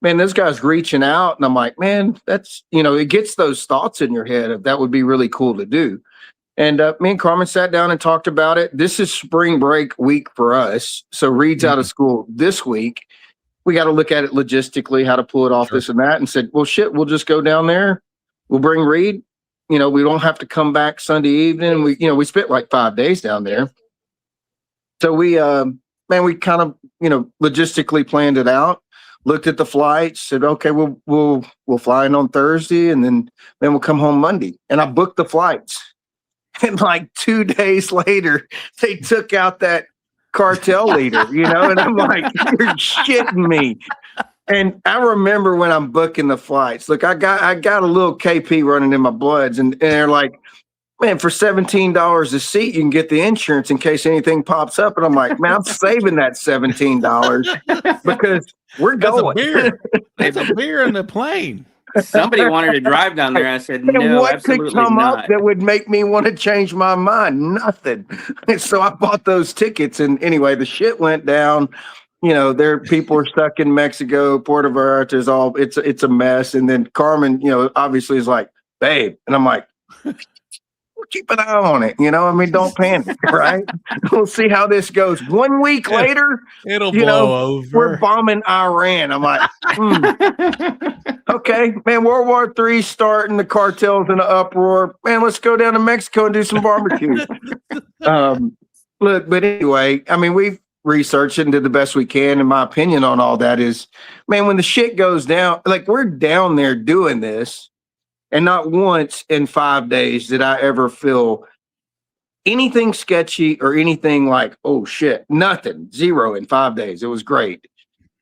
man, this guy's reaching out, and I'm like, man, that's, it gets those thoughts in your head of that would be really cool to do. And me and Carmen sat down and talked about it. This is spring break week for us. So Reed's out of school this week. We got to look at it logistically, how to pull it off, this and that, and said, well, shit, we'll just go down there. We'll bring Reed. We don't have to come back Sunday evening. We spent like 5 days down there. So we kind of, logistically planned it out. Looked at the flights, said, okay, we'll fly in on Thursday, and then we'll come home Monday. And I booked the flights. And like 2 days later, they took out that cartel leader, and I'm like, you're shitting me. And I remember when I'm booking the flights, look, I got a little KP running in my bloods, and they're like, man, for $17 a seat, you can get the insurance in case anything pops up. And I'm like, man, I'm saving that $17 because we're going. That's a beer in the plane. Somebody wanted to drive down there. I said, no, what absolutely could come not. up that would make me want to change my mind? Nothing. And so I bought those tickets. And anyway, the shit went down. People are stuck in Mexico, Puerto Vallarta, it's a mess. And then Carmen, obviously is like, babe. And I'm like, keep an eye on it. Don't panic, right? We'll see how this goes. 1 week later, it'll blow over. We're bombing Iran. I'm like, okay, man, World War III starting, the cartels in an uproar. Man, let's go down to Mexico and do some barbecue. Look, but anyway, researched it and did the best we can. And my opinion on all that is, man, when the shit goes down, like we're down there doing this, and not once in 5 days did I ever feel anything sketchy or anything like, oh shit, nothing, 0 in 5 days. It was great.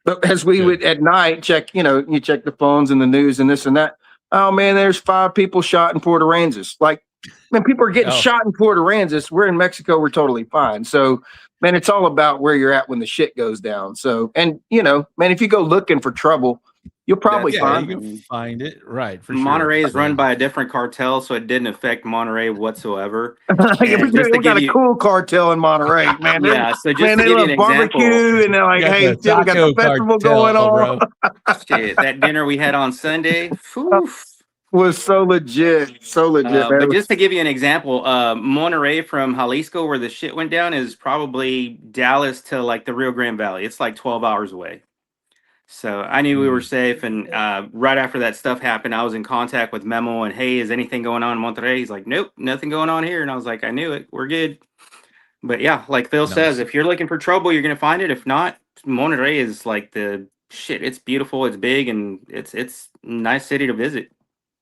But as we would at night check, you check the phones and the news and this and that. Oh man, there's 5 people shot in Port Aransas. Like, man, people are getting shot in Port Aransas. We're in Mexico. We're totally fine. So, man, it's all about where you're at when the shit goes down. So, and man, if you go looking for trouble, you'll probably find it. Right. For Monterey sure. is run by a different cartel, so it didn't affect Monterey whatsoever. We got a cool cartel in Monterey, man. So just to give you an barbecue, and they're like, hey, we got the festival going on. Shit, that dinner we had on Sunday was so legit. But just to give you an example, Monterey from Jalisco, where the shit went down, is probably Dallas to like the Rio Grande Valley. It's like 12 hours away. So I knew we were safe, and right after that stuff happened, I was in contact with Memo and, hey, is anything going on in Monterey? He's like, nope, nothing going on here. And I was like, I knew it. We're good. But yeah, like Phil says, if you're looking for trouble, you're going to find it. If not, Monterey is like the shit. It's beautiful. It's big, and it's a nice city to visit.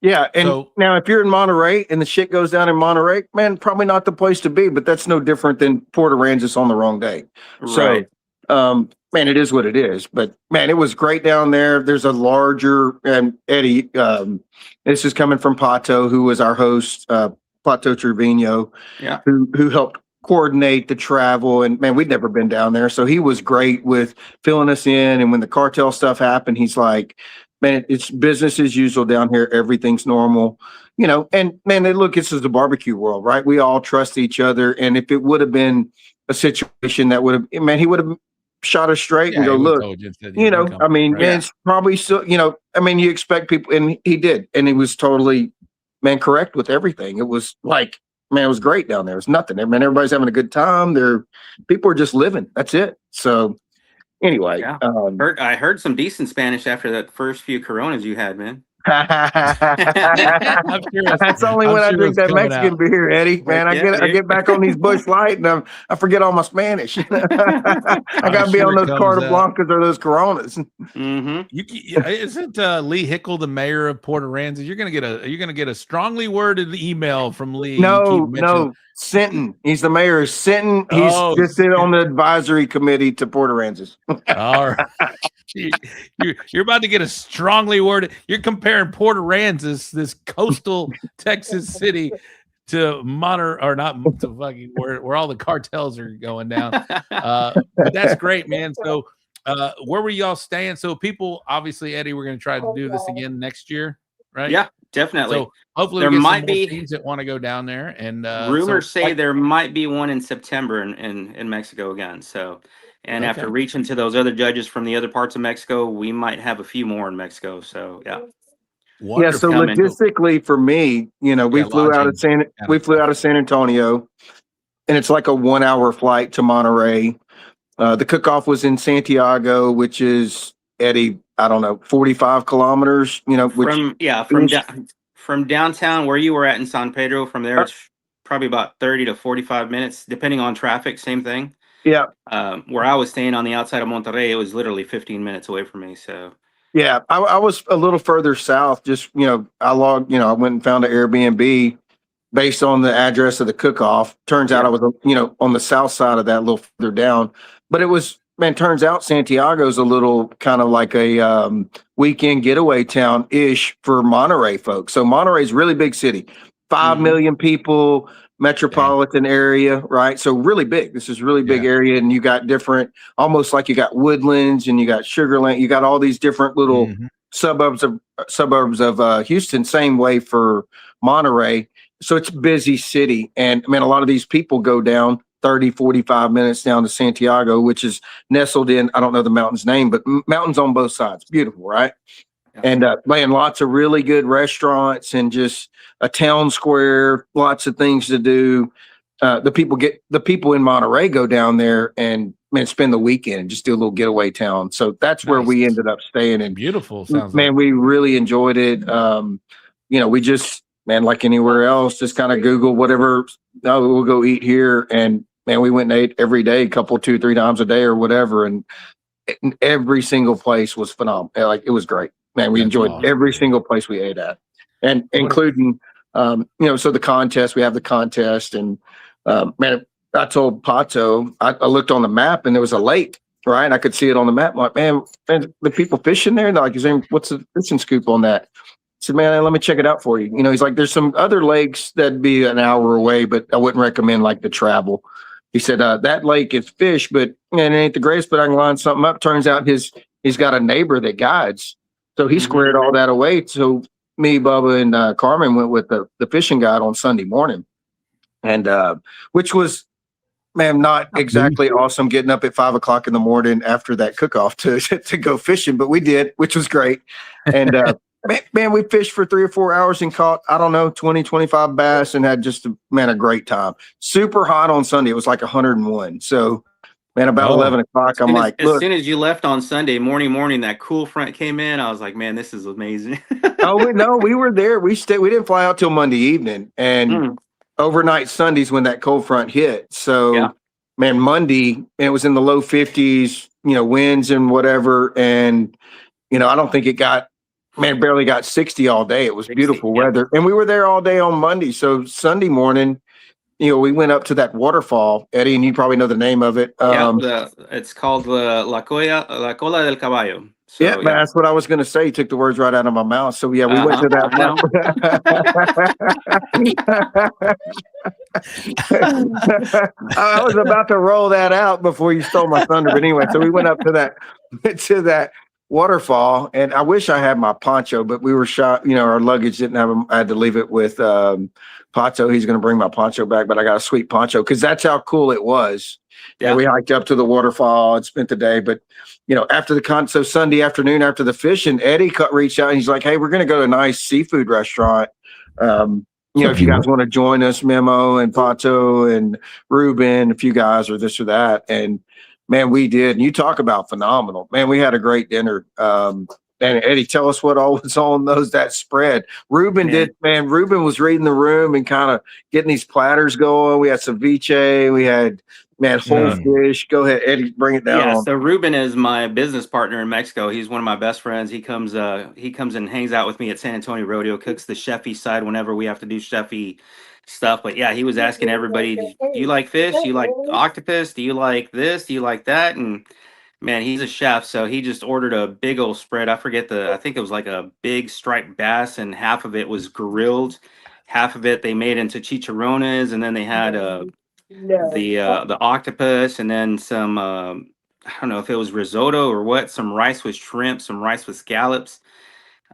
Yeah, and now if you're in Monterey and the shit goes down in Monterey, man, probably not the place to be, but that's no different than Port Aransas on the wrong day. Right. So, man, it is what it is. But man, it was great down there. There's a larger, and Eddie, this is coming from Pato, who was our host, Pato Trevino, who helped coordinate the travel. And man, we'd never been down there, so he was great with filling us in. And when the cartel stuff happened, he's like, man, it's business as usual down here. Everything's normal, and man, look, this is the barbecue world, right? We all trust each other. And if it would have been a situation that would have, man, he would have shot us straight and go, look, I mean, it's probably so, I mean, you expect people, and he did. And he was totally, man, correct with everything. It was like, man, it was great down there. It was nothing. Man, everybody's having a good time. People are just living. That's it. So, anyway, I heard some decent Spanish after that first few Coronas you had, man. That's only when I drink that Mexican beer, Eddie. Man, I get back on these Busch Light and I forget all my Spanish. I got to be on those Carta Blancas or those Coronas. Isn't Lee Hickle the mayor of Port Aransas? You're gonna get a strongly worded email from Lee. No, Sinton. He's the mayor of Sinton. He's just on the advisory committee to Port Aransas. All right. You're about to get a strongly worded. You're comparing Port Aransas, this coastal Texas city, to Monterey, or not to fucking where all the cartels are going down. But that's great, man. So, where were y'all staying? So, people, obviously, Eddie, we're going to try to do this again next year, right? Yeah, definitely. So, hopefully, there might be teams that want to go down there. And rumors say there might be one in September in Mexico again. So. And after reaching to those other judges from the other parts of Mexico, we might have a few more in Mexico. So, yeah. Yeah. So logistically for me, we flew out of San Antonio, and it's like a 1 hour flight to Monterey. The cook-off was in Santiago, which is, Eddie, I don't know, 45 kilometers, from downtown where you were at in San Pedro, from there, it's probably about 30 to 45 minutes, depending on traffic, same thing. Yeah. Where I was staying on the outside of Monterrey, it was literally 15 minutes away from me. So, yeah, I was a little further south. Just, I went and found an Airbnb based on the address of the cook-off. Turns out I was, on the south side of that, a little further down. But it was, man, turns out Santiago's a little kind of like a weekend getaway town-ish for Monterey folks. So Monterey's a really big city, 5 million people, metropolitan area, right? So really big. This is really big area, and you got different, almost like you got Woodlands and you got Sugarland. You got all these different little suburbs of Houston. Same way for Monterey. So it's a busy city, and I mean, a lot of these people go down 30, 45 minutes down to Santiago, which is nestled in, I don't know the mountain's name, but mountains on both sides. Beautiful, right? And man, lots of really good restaurants and just a town square, lots of things to do. The people in Monterey go down there and spend the weekend and just do a little getaway town. So that's where we ended up staying. And beautiful, sounds we really enjoyed it. We just, like anywhere else, just kind of Google whatever. Oh, we'll go eat here, and man, we went and ate every day, two, 3 times a day or whatever. And every single place was phenomenal. Like, it was great, man. We enjoyed every single place we ate at, and including, so the contest, we have the contest, and man, I told Pato, I looked on the map and there was a lake, right? And I could see it on the map. I'm like, man, the people fishing there? And they're like, what's the fishing scoop on that? I said, man, let me check it out for you. He's like, there's some other lakes that'd be an hour away, but I wouldn't recommend like the travel. He said, that lake is fish, but it ain't the greatest, but I can line something up. Turns out he's got a neighbor that guides. So he squared all that away. So me, Bubba, and Carmen went with the fishing guide on Sunday morning. And which was, man, not exactly awesome getting up at 5 o'clock in the morning after that cook-off to go fishing, but we did, which was great. And man, we fished for 3 or 4 hours and caught, 20, 25 bass and had just a great time. Super hot on Sunday. It was like 101. So, man, about 11 o'clock, I'm like, look. As soon as you left on Sunday morning, that cool front came in. I was like, man, this is amazing. We were there. We didn't fly out till Monday evening. And overnight Sundays when that cold front hit. So, man, Monday, it was in the low 50s, winds and whatever. And, I don't think it barely got 60 all day. It was beautiful weather. And we were there all day on Monday. So Sunday morning, we went up to that waterfall, Eddie, and you probably know the name of it. It's called La Cola del Caballo. So, man, that's what I was going to say. You took the words right out of my mouth. So, we went to that. I was about to roll that out before you stole my thunder. But anyway, so we went up to that waterfall, and I wish I had my poncho, but we were shot. Our luggage didn't have them. I had to leave it with Pato. He's going to bring my poncho back, but I got a sweet poncho because that's how cool it was. Yeah, we hiked up to the waterfall and spent the day. But after so Sunday afternoon after the fishing, Eddie reached out and he's like, "Hey, we're going to go to a nice seafood restaurant. If you guys want to join us, Memo and Pato and Ruben, a few guys or this or that." And man, we did. And you talk about phenomenal. Man, we had a great dinner. And Eddie, tell us what all was on that spread. Ruben did, man. Ruben was reading the room and kind of getting these platters going. We had ceviche. We had, whole fish. Go ahead, Eddie, bring it down. Yeah, so Ruben is my business partner in Mexico. He's one of my best friends. He comes and hangs out with me at San Antonio Rodeo, cooks the chefy side whenever we have to do chefy stuff. But yeah, he was asking everybody, do you like fish? Do you like octopus? Do you like this? Do you like that? And man, he's a chef, so he just ordered a big old spread. I think it was like a big striped bass, and half of it was grilled. Half of it they made into chicharrones, and then they had the octopus, and then some I don't know if it was risotto or what, some rice with shrimp, some rice with scallops,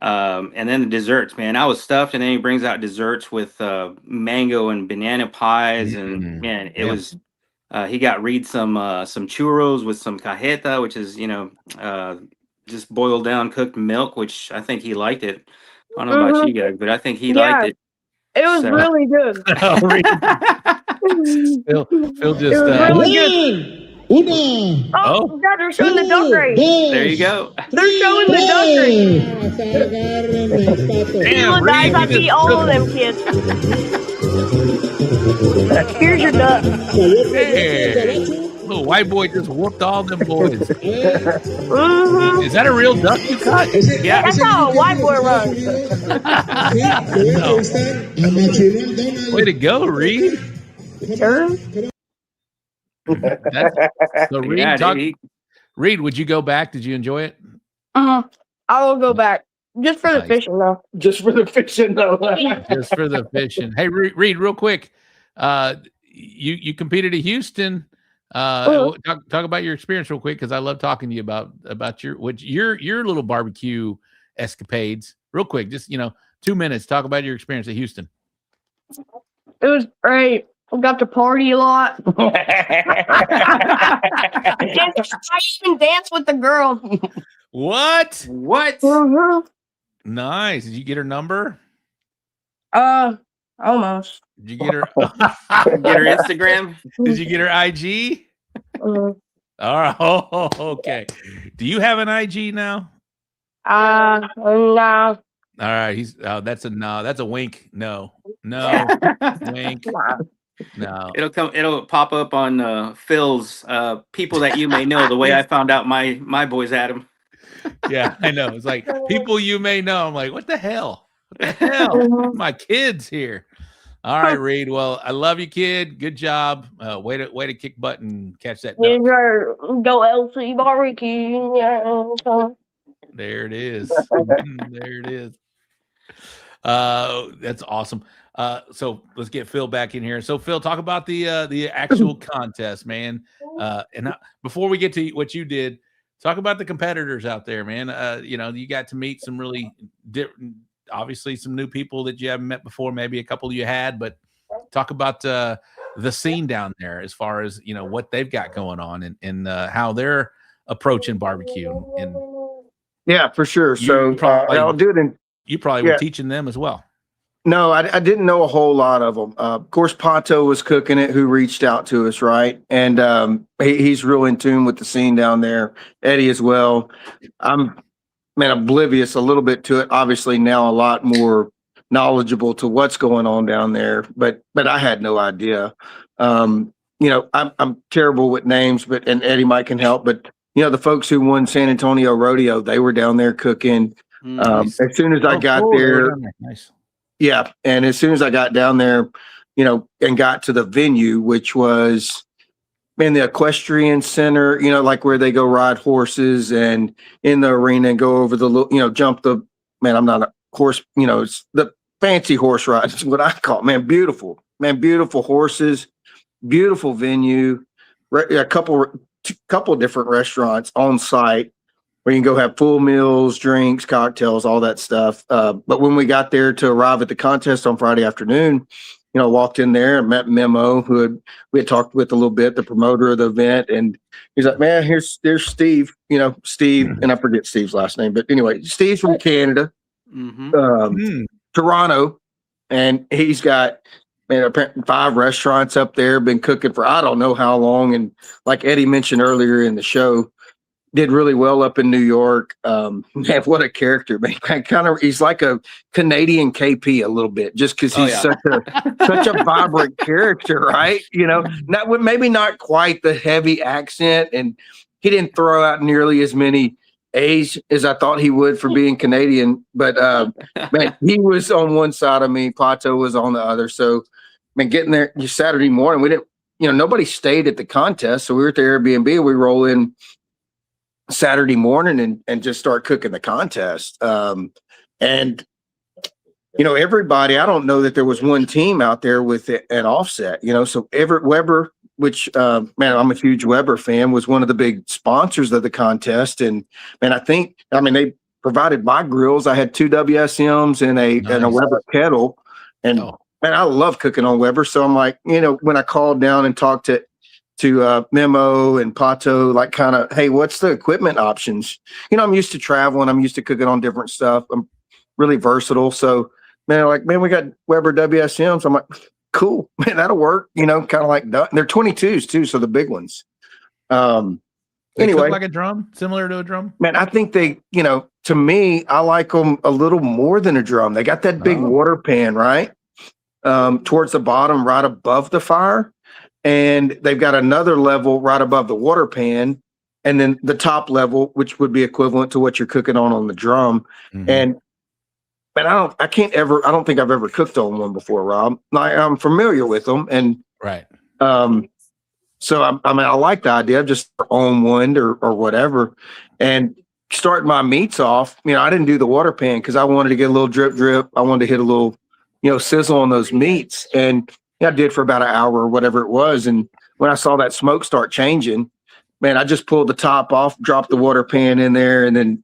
and then the desserts. Man, I was stuffed, and then he brings out desserts with mango and banana pies, and man, it was. He got Reed some churros with some cajeta, which is just boiled down cooked milk, which I think he liked it. I don't know about you guys, but I think he liked it. It was really good. Phil just it was really good. Oh, God, they're showing the duck race. There you go. They're showing the duck race. Damn, guys, I beat all of them kids. Here's your duck. Hey, little white boy just whooped all them boys. Is that a real duck you caught? Yeah, that's how a white boy runs. No. Way to go, Reed. So Reed, Reed, would you go back? Did you enjoy it? I will go back. Just for the fishing, though. Just for the fishing, though. Just for the fishing. Hey, Reed, real quick. You competed at Houston. Talk about your experience real quick, because I love talking to you about your little barbecue escapades. Real quick, just 2 minutes. Talk about your experience at Houston. It was great. We got to party a lot. I even danced with the girl. What? Mm-hmm. Nice. Did you get her number? Almost. Did you get her? Get her Instagram? Did you get her IG? All right. Oh, okay. Do you have an IG now? No. All right. That's a no. That's a wink. No. Wink. No. It'll pop up on Phil's people that you may know. The way I found out my boys had him. Yeah, I know. It's like people you may know. I'm like, what the hell? What the hell? My kid's here. All right, Reed. Well, I love you, kid. Good job. Way to kick butt and catch that duck. Go LC barbecue. Yeah. There it is. There it is. That's awesome. So let's get Phil back in here. So Phil, talk about the actual contest, man. Before we get to what you did, talk about the competitors out there, man. You got to meet some really different, obviously some new people that you haven't met before. Maybe a couple you had, but talk about the scene down there as far as what they've got going on and how they're approaching barbecue. And yeah, for sure. So I'll do it in. You probably were teaching them as well. No, I didn't know a whole lot of them. Of course, Pato was cooking it, who reached out to us, right? And he's real in tune with the scene down there. Eddie as well. I'm oblivious a little bit to it. Obviously now a lot more knowledgeable to what's going on down there, but I had no idea. I'm terrible with names, and Eddie might can help. But the folks who won San Antonio Rodeo, they were down there cooking. Nice. As soon as I got there, nice. Yeah. And as soon as I got down there, and got to the venue, which was in the equestrian center, like where they go ride horses and in the arena and go over the, jump the, I'm not a horse, it's the fancy horse ride. It's what I call it, beautiful horses, beautiful venue, a couple different restaurants on site, where you can go have full meals, drinks, cocktails, all that stuff. But when we got there to arrive at the contest on Friday afternoon, walked in there and met Memo, we had talked with a little bit, the promoter of the event. And he's like, man, there's Steve, Steve, and I forget Steve's last name. But anyway, Steve's from Canada, Toronto, and he's got 5 restaurants up there, been cooking for I don't know how long. And like Eddie mentioned earlier in the show, did really well up in New York. Man, what a character, man. He's like a Canadian KP a little bit, just because he's such a vibrant character, right? Maybe not quite the heavy accent, and he didn't throw out nearly as many A's as I thought he would for being Canadian. But man, he was on one side of me, Pato was on the other. So, man, getting there Saturday morning, we didn't, nobody stayed at the contest, so we were at the Airbnb. We roll in Saturday morning and just start cooking the contest. Everybody, I don't know that there was one team out there with an offset, so Everett Weber, which, I'm a huge Weber fan, was one of the big sponsors of the contest. And they provided my grills. I had 2 WSMs and a Weber kettle. And man, I love cooking on Weber. So I'm like, when I called down and talked to Memo and Pato, like kind of, hey, what's the equipment options? I'm used to traveling. I'm used to cooking on different stuff. I'm really versatile. So, man, we got Weber WSMs. I'm like, cool, man, that'll work. Kind of like done. They're 22s too, so the big ones. Anyway, like a drum, similar to a drum. Man, I think they, to me, I like them a little more than a drum. They got that big water pan, right? Towards the bottom, right above the fire. And they've got another level right above the water pan, and then the top level, which would be equivalent to what you're cooking on the drum. Mm-hmm. And I don't think I've ever cooked on one before, Rob. I'm familiar with them, and right. So I like the idea of just on one or whatever, and starting my meats off. I didn't do the water pan because I wanted to get a little drip. I wanted to hit a little, sizzle on those meats, and I did for about an hour or whatever it was. And when I saw that smoke start changing, man, I just pulled the top off, dropped the water pan in there, and then,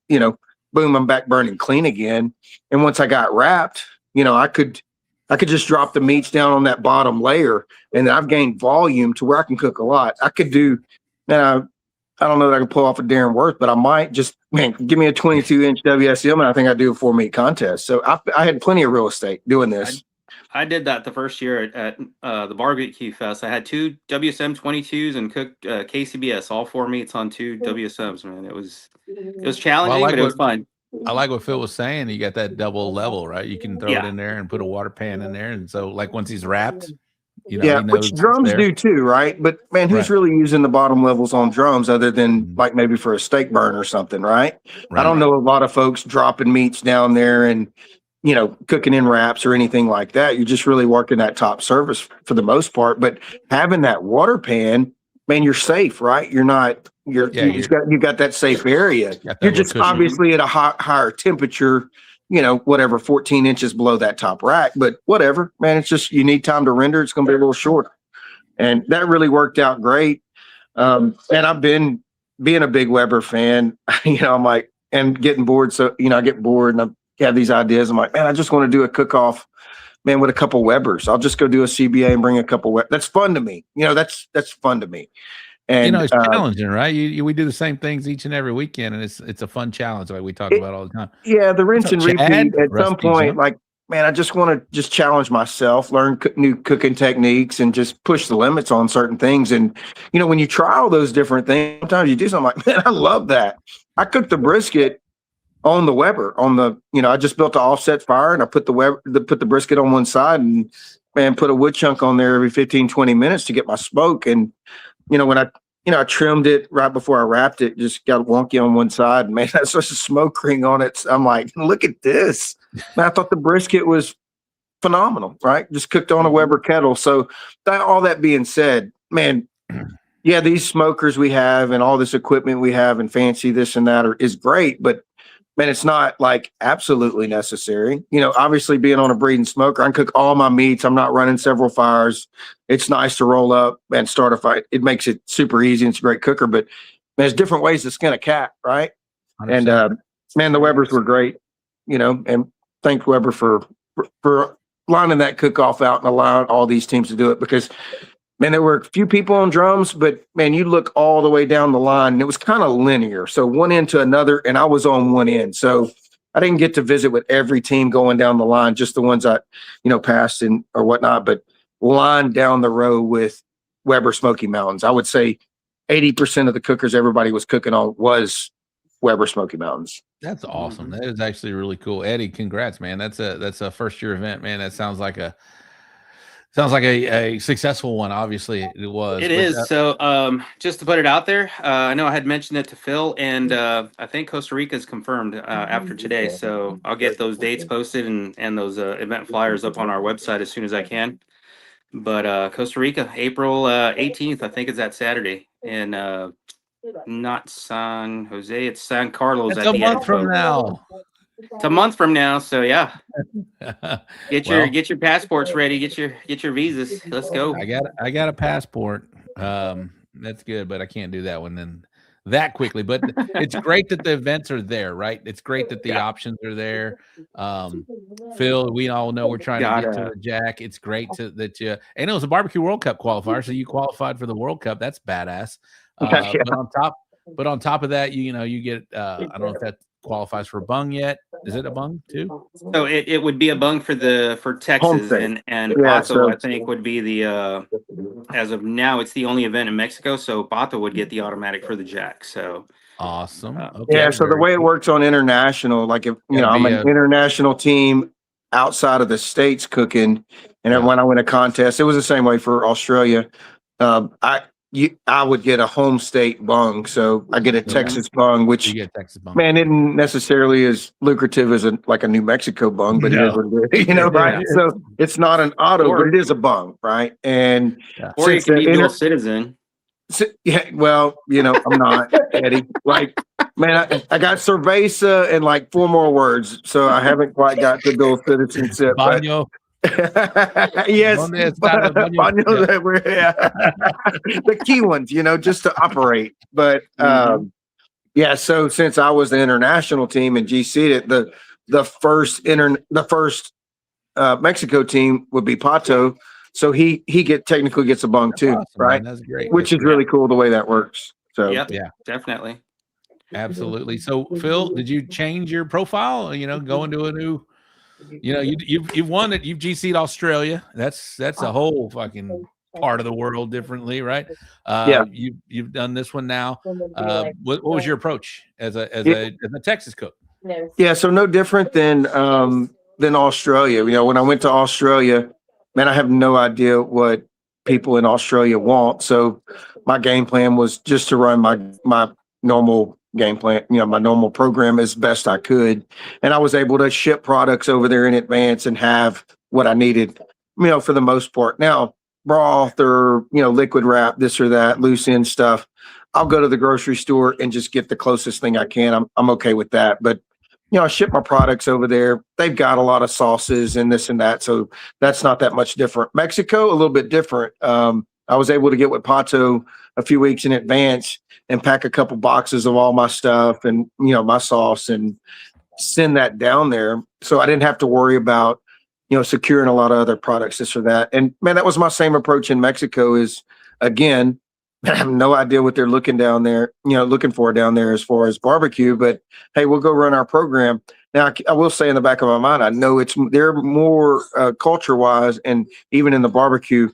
boom, I'm back burning clean again. And once I got wrapped, I could just drop the meats down on that bottom layer, and then I've gained volume to where I can cook a lot. I could do, I don't know that I can pull off a Darren Worth, but I might just, give me a 22-inch WSM, and I think I'd do a 4-meat contest. So I had plenty of real estate doing this. I did that the first year at the Barbecue Fest. I had 2 WSM 22s and cooked KCBS, all 4 meats on 2 WSMs, man. It was challenging, but it was fun. I like what Phil was saying. You got that double level, right? You can throw it in there and put a water pan in there. And so, like, once he's wrapped, You know, he knows which drums do too, right? But man, who's really using the bottom levels on drums other than like maybe for a steak burn or something, right? I don't know a lot of folks dropping meats down there and, you know, cooking in wraps or anything like that. You're just really working that top surface for the most part. But having that water pan, man, you're safe, right? You're not. You got that safe area. You're just obviously at a higher temperature. You know, whatever, 14 inches below that top rack, but whatever, man. It's just you need time to render. It's going to be a little shorter, and that really worked out great. And I've been being a big Weber fan. You know, I'm like, and getting bored. So you know, I get bored and I have these ideas. I'm like, man, I just want to do a cook-off, man, with a couple Webers. I'll just go do a CBA and bring a couple Webers. That's fun to me. You know, that's fun to me. And you know, it's challenging, right? We do the same things each and every weekend, and it's a fun challenge like we talk about all the time. Yeah, the rinse and repeat at some point, like, man, I just want to just challenge myself, learn new cooking techniques, and just push the limits on certain things. And, you know, when you try all those different things, sometimes you do something like, man, I love that. I cooked the brisket on the Weber I just built an offset fire and I put put the brisket on one side and, man, put a wood chunk on there every 15, 20 minutes to get my smoke. And, you know, when I trimmed it right before I wrapped it, just got wonky on one side. Man, that's just a smoke ring on it. I'm like, look at this. Man, I thought the brisket was phenomenal, right? Just cooked on a Weber kettle. So all that being said, man, yeah, these smokers we have and all this equipment we have and fancy this and that is great, but man, it's not like absolutely necessary. You know, obviously being on a Breeden smoker, I can cook all my meats. I'm not running several fires. It's nice to roll up and start a fire. It makes it super easy. And it's a great cooker, but there's different ways to skin a cat, right? 100%. And man, the Webers were great, you know, and thank Weber for lining that cook-off out and allowing all these teams to do it because, man, there were a few people on drums, but man, you look all the way down the line and it was kind of linear. So one end to another, and I was on one end. So I didn't get to visit with every team going down the line, just the ones I, you know, passed and or whatnot, but line down the row with Weber Smoky Mountains. I would say 80% of the cookers everybody was cooking on was Weber Smoky Mountains. That's awesome. That is actually really cool. Eddie, congrats, man. That's a first year event, man. That sounds like a successful one. Obviously it was. It is. So just to put it out there, I know I had mentioned it to Phil, and I think Costa Rica is confirmed after today. So I'll get those dates posted and those event flyers up on our website as soon as I can. But Costa Rica, April 18th, I think is that Saturday. And not San Jose, it's San Carlos. It's a month from now. It's a month from now, so yeah. Get your passports ready. Get your visas. Let's go. I got a passport. That's good, but I can't do that one then that quickly. But it's great that the events are there, right? It's great that the options are there. Phil, we all know we're trying to get to the Jack. It's great that you and it was a barbecue World Cup qualifier, so you qualified for the World Cup. That's badass. But on top of that, you get I don't know if that qualifies for a bung yet. Is it a bung too? So it would be a bung for Texas and Pato, I think would be the as of now it's the only event in Mexico, so Pato would get the automatic for the Jack. So awesome. So the way it works on international, like if I'm an international team outside of the States cooking, and then when I win a contest, it was the same way for Australia. I would get a home state bung, so I get a Texas bung, which man isn't necessarily as lucrative as a New Mexico bung, but it is what it is, right? So it's not an auto, but it is a bung, right? And or you can be dual citizen. Yeah, well, I'm not, Eddie. Man, I got cerveza and 4 more words, so I haven't quite got to dual citizenship. Baño. Yes, the key ones, just to operate. But so since I was the international team and GC'd it, the first Mexico team would be Pato, so he technically gets a bung too, awesome, right? Man, that's great. Which is really cool the way that works. So yeah, definitely, absolutely. So Phil, did you change your profile? Go into a new. You've won it. You've GC'd Australia. That's a whole fucking part of the world differently, right? You've done this one now. What was your approach as a Texas cook? Yeah, so no different than Australia. When I went to Australia, man, I have no idea what people in Australia want. So my game plan was just to run my normal game plan, my normal program as best I could. And I was able to ship products over there in advance and have what I needed, for the most part. Now, broth or, liquid wrap, this or that, loose end stuff, I'll go to the grocery store and just get the closest thing I can. I'm okay with that. But, I ship my products over there. They've got a lot of sauces and this and that. So that's not that much different. Mexico, a little bit different. I was able to get with Pato a few weeks in advance and pack a couple boxes of all my stuff and, my sauce and send that down there. So I didn't have to worry about, securing a lot of other products, this or that. And man, that was my same approach in Mexico is, again, I have no idea what they're looking for down there as far as barbecue, but hey, we'll go run our program. Now, I will say in the back of my mind, I know they're more culture wise, and even in the barbecue,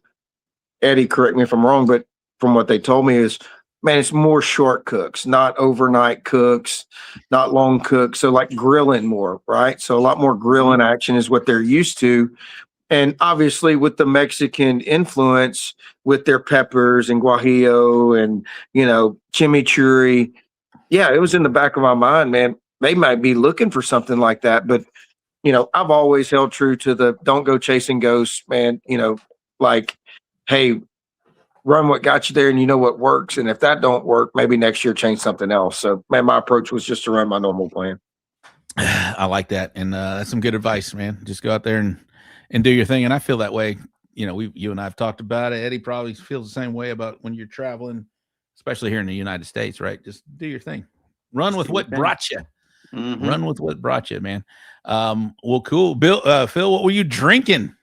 Eddie, correct me if I'm wrong, but from what they told me is, man, it's more short cooks, not overnight cooks, not long cooks. So like grilling more, right? So a lot more grilling action is what they're used to. And obviously with the Mexican influence with their peppers and guajillo and, chimichurri. Yeah, it was in the back of my mind, man. They might be looking for something like that. But, I've always held true to the don't go chasing ghosts, man. Like, hey, run what got you there and you know what works. And if that don't work, maybe next year change something else. So, man, my approach was just to run my normal plan. I like that. And that's some good advice, man. Just go out there and do your thing. And I feel that way. You and I have talked about it. Eddie probably feels the same way about when you're traveling, especially here in the United States, right? Just do your thing. Run with what brought you. Mm-hmm. Run with what brought you, man. Well, cool. Phil, what were you drinking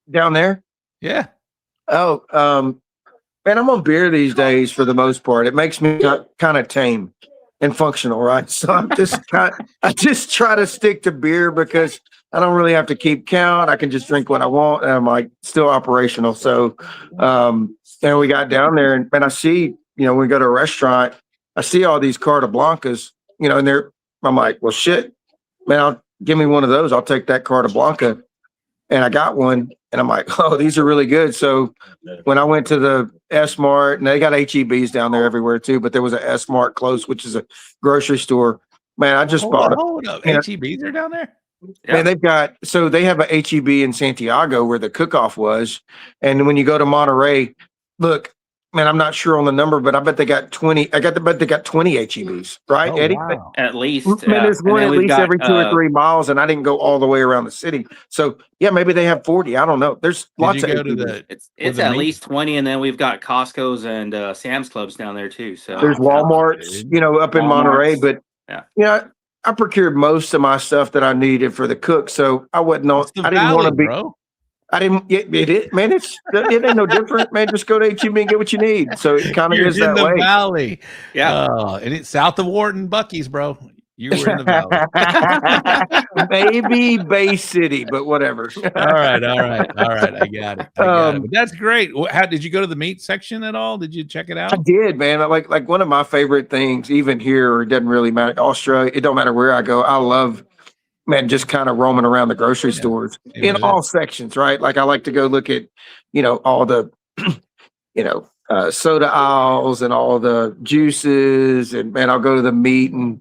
down there? Yeah. Oh, man, I'm on beer these days for the most part. It makes me kind of tame and functional, right? So I just try to stick to beer because I don't really have to keep count. I can just drink what I want, and I'm like still operational. So, and we got down there, and I see, when we go to a restaurant, I see all these Carta Blancas, and I'm like, well, shit, man, give me one of those. I'll take that Carta Blanca. And I got one, and I'm like, oh, these are really good. So when I went to the S-Mart, and they got HEBs down there everywhere too, but there was a S-Mart close, which is a grocery store. Man, I just bought it. Hold up. HEBs are down there? Yeah. Man, they have a HEB in Santiago where the cook-off was. And when you go to Monterey, look, man, I'm not sure on the number, but I bet they got 20. Bet they got 20 HEBs, right, Eddie? Wow. At least. Man, there's one at least every 2 or 3 miles, and I didn't go all the way around the city. So, yeah, maybe they have 40. I don't know. There's lots of HEBs. It's at least 20, and then we've got Costco's and Sam's Clubs down there, too. So there's Walmart's, up in Monterey. But, I procured most of my stuff that I needed for the cook. So I didn't want to be. Bro. I didn't get it, man. It ain't no different, man. Just go to HEB and get what you need. So it kind of is that way. Valley, yeah. And it's south of Wharton, Buc-ee's, bro. You were in the valley. Maybe Bay City, but whatever. All right. I got it. But that's great. How did you go to the meat section at all? Did you check it out? I did, man. Like one of my favorite things, even here, it doesn't really matter. Australia, it don't matter where I go. I love. Man, just kind of roaming around the grocery stores in all sections, right? Like I like to go look at, all the, soda aisles and all the juices, and man, I'll go to the meat, and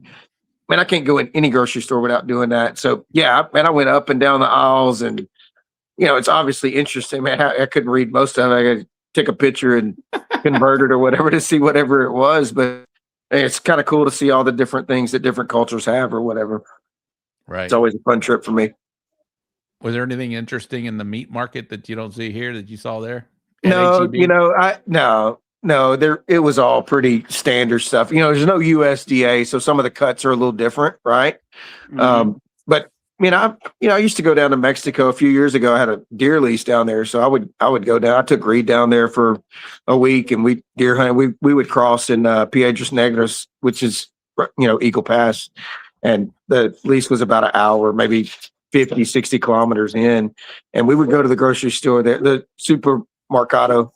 man, I can't go in any grocery store without doing that. So yeah, man, I went up and down the aisles, and it's obviously interesting, man. I couldn't read most of it. I got to take a picture and convert it or whatever to see whatever it was, but it's kind of cool to see all the different things that different cultures have or whatever. Right. It's always a fun trip for me. Was there anything interesting in the meat market that you don't see here that you saw there? No, no, it was all pretty standard stuff. There's no USDA, so some of the cuts are a little different, right? Mm-hmm. But I used to go down to Mexico a few years ago. I had a deer lease down there, so I would go down. I took Reed down there for a week, and we deer hunt. We would cross in Piedras Negras, which is Eagle Pass. And the lease was about an hour, maybe 50, 60 kilometers in. And we would go to the grocery store there, the supermercado,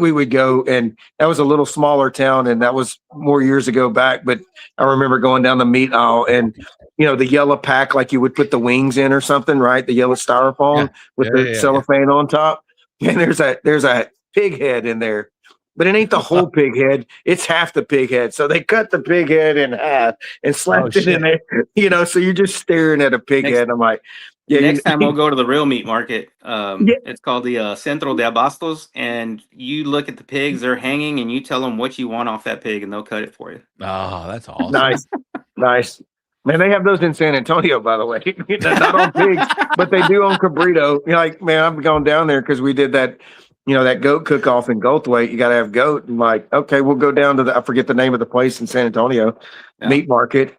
we would go, and that was a little smaller town. And that was more years ago back. But I remember going down the meat aisle, and, the yellow pack, like you would put the wings in or something, right? The yellow styrofoam with the cellophane on top. and there's a pig head in there, but it ain't the whole pig head. It's half the pig head. So they cut the pig head in half and slapped it in there, so you're just staring at a pig head. I'm like, yeah. Next time we'll go to the real meat market. It's called the Centro de Abastos, and you look at the pigs, they're hanging, and you tell them what you want off that pig, and they'll cut it for you. Oh, that's awesome. Nice. Man, they have those in San Antonio, by the way. Not on pigs, but they do on cabrito. Man, I've gone down there because we did that, that goat cook-off in Goldthwaite. You got to have goat. And okay, we'll go down to I forget the name of the place in San Antonio, meat market.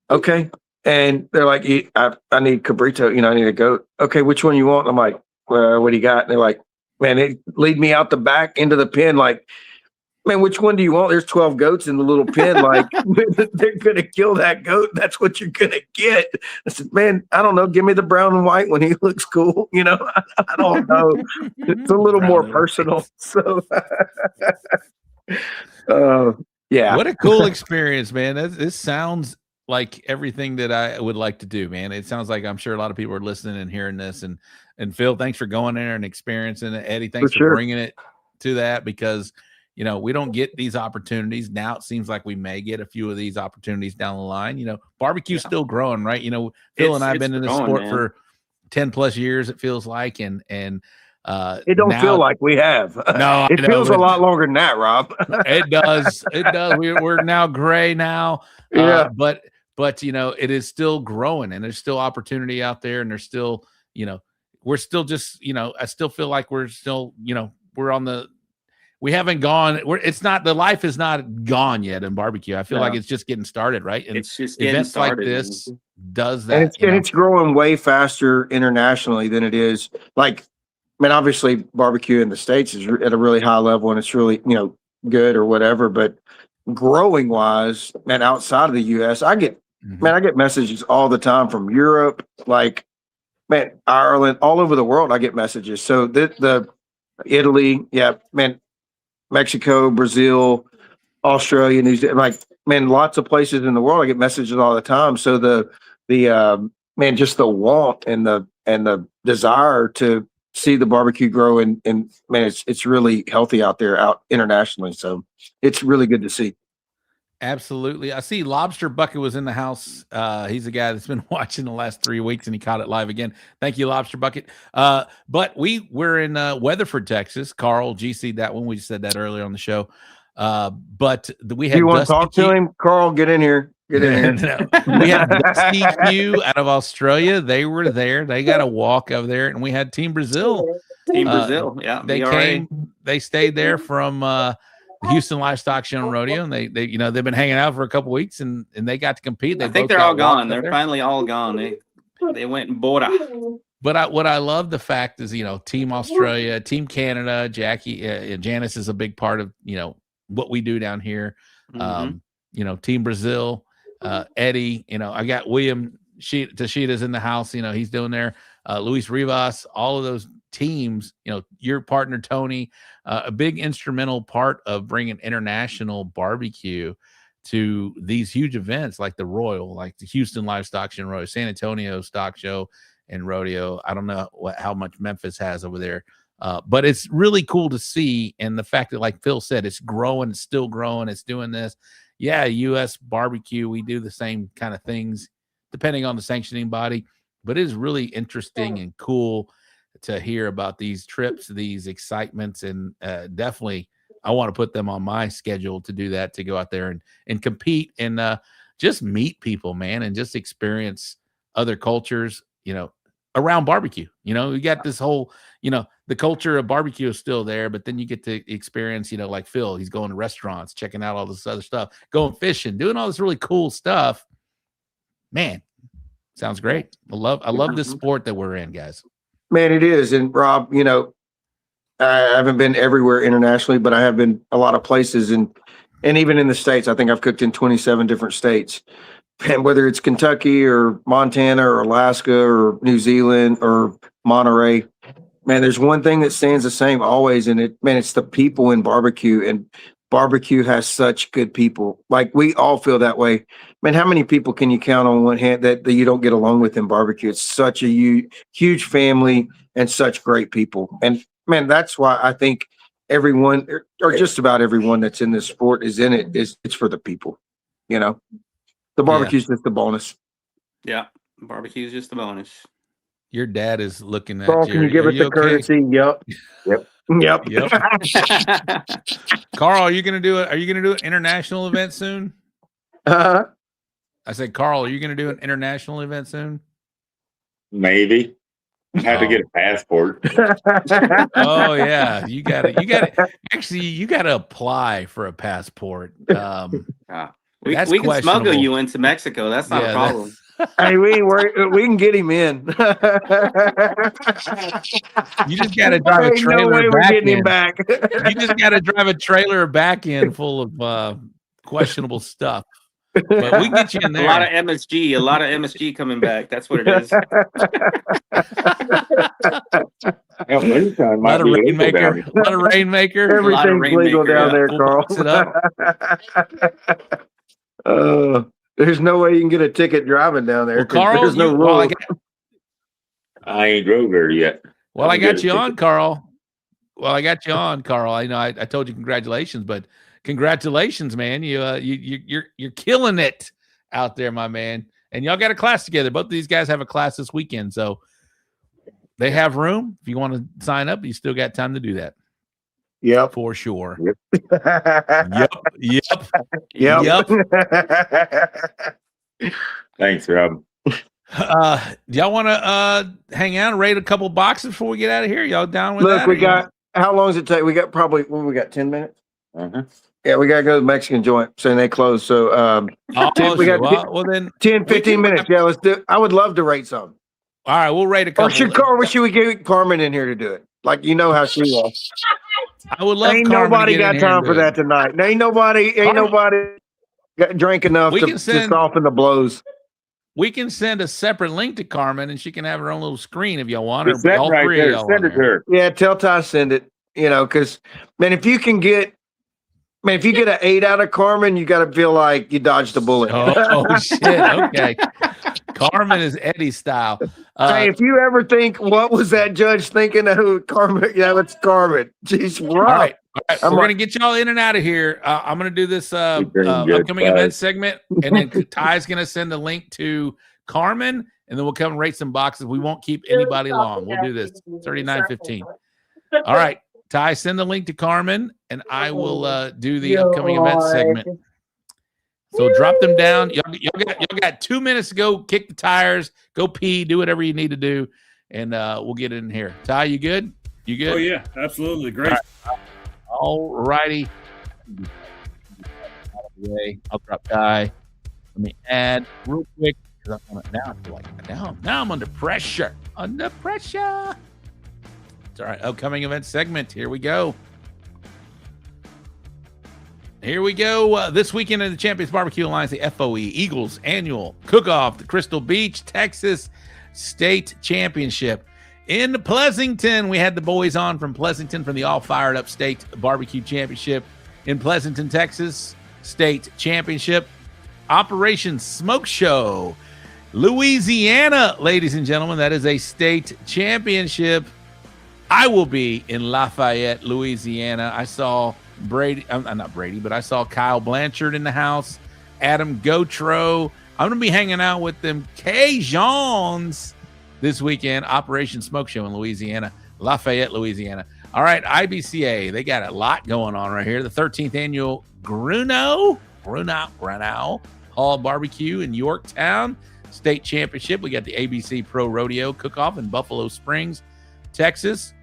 Okay. And they're like, I need cabrito, I need a goat. Okay, which one you want? I'm like, what do you got? And they're like, man, they lead me out the back into the pen. Like, man, which one do you want? There's 12 goats in the little pen. Like, they're going to kill that goat. That's what you're going to get. I said, man, I don't know. Give me the brown and white one. He looks cool. I don't know. It's a little more personal. So, yeah. What a cool experience, man. This sounds like everything that I would like to do, man. It sounds like I'm sure a lot of people are listening and hearing this. And Phil, thanks for going there and experiencing it. Eddie, thanks for bringing it to that, because we don't get these opportunities. Now it seems like we may get a few of these opportunities down the line. Barbecue's still growing, right? Phil and I have been in this sport for 10 plus years, it feels like. And it don't feel like we have. No, it feels a lot longer than that, Rob. It does. It does. We're now gray now. Yeah. But it is still growing, and there's still opportunity out there, and there's still, we're still just, I still feel like we're still, we haven't gone. The life is not gone yet in barbecue. I feel like it's just getting started, right? And it's just events like this does that. And it's growing way faster internationally than it is. Like, I mean, obviously barbecue in the States is at a really high level, and it's really, good or whatever, but growing wise, and outside of the US, I get messages all the time from Europe, like, man, Ireland, all over the world. I get messages. So the Italy, Mexico, Brazil, Australia, New Zealand, lots of places in the world. I get messages all the time. So just the want and the desire to see the barbecue grow, and man, it's really healthy out internationally. So it's really good to see. Absolutely. I see Lobster Bucket was in the house. He's a guy that's been watching the last 3 weeks, and he caught it live again. Thank you, Lobster Bucket. But we're in Weatherford, Texas. Carl GC that one. We just said that earlier on the show. But we had. You want to talk to him, Carl? Get in here. Get in here. We had Dusty Q out of Australia. They were there. They got a walk over there, and we had Team Brazil. Team Brazil, They came. They stayed there from the Houston Livestock Show and Rodeo, and they've been hanging out for a couple weeks, and they got to compete. I think they're all gone. They're finally all gone. They went and bought a. But what I love the fact is, Team Australia, Team Canada, Jackie, Janice is a big part of what we do down here. Team Brazil, Eddie. I got William Tashida's in the house. He's doing there. Luis Rivas, all of those teams. Your partner Tony, a big instrumental part of bringing international barbecue to these huge events like the Royal, like the Houston Livestock Show and Rodeo, San Antonio Stock Show and Rodeo. I don't know how much Memphis has over there, but it's really cool to see. And the fact that, like Phil said, it's growing, it's still growing, it's doing this. Yeah, U.S. barbecue, we do the same kind of things depending on the sanctioning body, but it is really interesting and cool to hear about these trips, these excitements, and definitely I want to put them on my schedule to do that, to go out there and compete and just meet people, man, and just experience other cultures, around barbecue. We got this whole, the culture of barbecue is still there, but then you get to experience, like Phil, he's going to restaurants, checking out all this other stuff, going fishing, doing all this really cool stuff. Man, sounds great. I love this sport that we're in, guys. Man, it is. And Rob, I haven't been everywhere internationally, but I have been a lot of places, and even in the States. I think I've cooked in 27 different states. And whether it's Kentucky or Montana or Alaska or New Zealand or Monterey, man, there's one thing that stands the same always, and it's the people in barbecue. And barbecue has such good people. Like, we all feel that way. Man, how many people can you count on one hand that you don't get along with in barbecue? It's such a huge family and such great people. And man, that's why I think everyone, or just about everyone that's in this sport is in it, it's for the people. You know, the barbecue's just a bonus. Yeah, barbecue is just a bonus. Your dad is looking at Carl, you. can you give it the courtesy? Yep. Carl, are you gonna do an international event soon? I said, Carl, are you gonna do an international event soon? Maybe. I had to get a passport. Oh yeah, you got to apply for a passport. We can smuggle you into Mexico. That's not a problem. Hey, we can get him in. You just got to drive a trailer back. You just got to drive a trailer back in full of questionable stuff. But we can get you in there. A lot of MSG coming back. That's what it is. A lot of rainmaker. Everything's legal down there, Carl. There's no way you can get a ticket driving down there. Well, Carl, there's no rule. I ain't drove there yet. Well, I got you on, Carl. I know I told you congratulations, but congratulations, man. You're killing it out there, my man. And y'all got a class together. Both of these guys have a class this weekend, so they have room. If you want to sign up, you still got time to do that. Yep. For sure. Yep. Thanks, Rob. Do y'all want to hang out and rate a couple boxes before we get out of here? Y'all down with that? Look, how long does it take? We got probably, we got 10 minutes? Uh-huh. Yeah, we got to go to the Mexican joint, so they close. So we got 10, 15 minutes. Yeah, let's do it. I would love to rate some. All right, we'll rate a couple. Or should we get Carmen in here to do it? Like, you know how she was. I would love. Ain't nobody got time for that tonight. Ain't nobody got drank enough to soften the blows. We can send a separate link to Carmen, and she can have her own little screen if y'all want her. Send it to her. Yeah, tell Ty send it. You know, because man, if you get an 8 out of Carmen, you got to feel like you dodged a bullet. Oh shit! Okay, Carmen is Eddie style. Hey, if you ever think, what was that judge thinking of Carmen? Yeah, it's Carmen. She's rough. All right. We're gonna get y'all in and out of here. I'm gonna do this upcoming event segment, and then Ty's gonna send a link to Carmen, and then we'll come and rate some boxes. We won't keep anybody long. We'll do this 39:15. All right, Ty, send the link to Carmen, and I will do the upcoming event segment. So drop them down. Y'all got 2 minutes to go. Kick the tires. Go pee. Do whatever you need to do, and we'll get in here. Ty, you good? You good? Oh yeah, absolutely. Great. All righty. I'll drop Ty. Let me add real quick. Now I feel like now I'm under pressure. Under pressure. It's all right. Upcoming event segment. Here we go. This weekend in the Champions Barbecue Alliance, the FOE Eagles Annual Cook-Off, the Crystal Beach, Texas State Championship. In Pleasanton, we had the boys on from Pleasanton from the All Fired Up State Barbecue Championship. In Pleasanton, Texas State Championship. Operation Smoke Show, Louisiana, ladies and gentlemen. That is a state championship. I will be in Lafayette, Louisiana. I saw not Brady, but I saw Kyle Blanchard in the house, Adam Gotro. I'm going to be hanging out with them Cajuns this weekend. Operation Smoke Show in Louisiana, Lafayette, Louisiana. All right, IBCA, they got a lot going on right here. The 13th annual Grunow Hall Barbecue in Yorktown State Championship. We got the ABC Pro Rodeo Cook-Off in Buffalo Springs, Texas.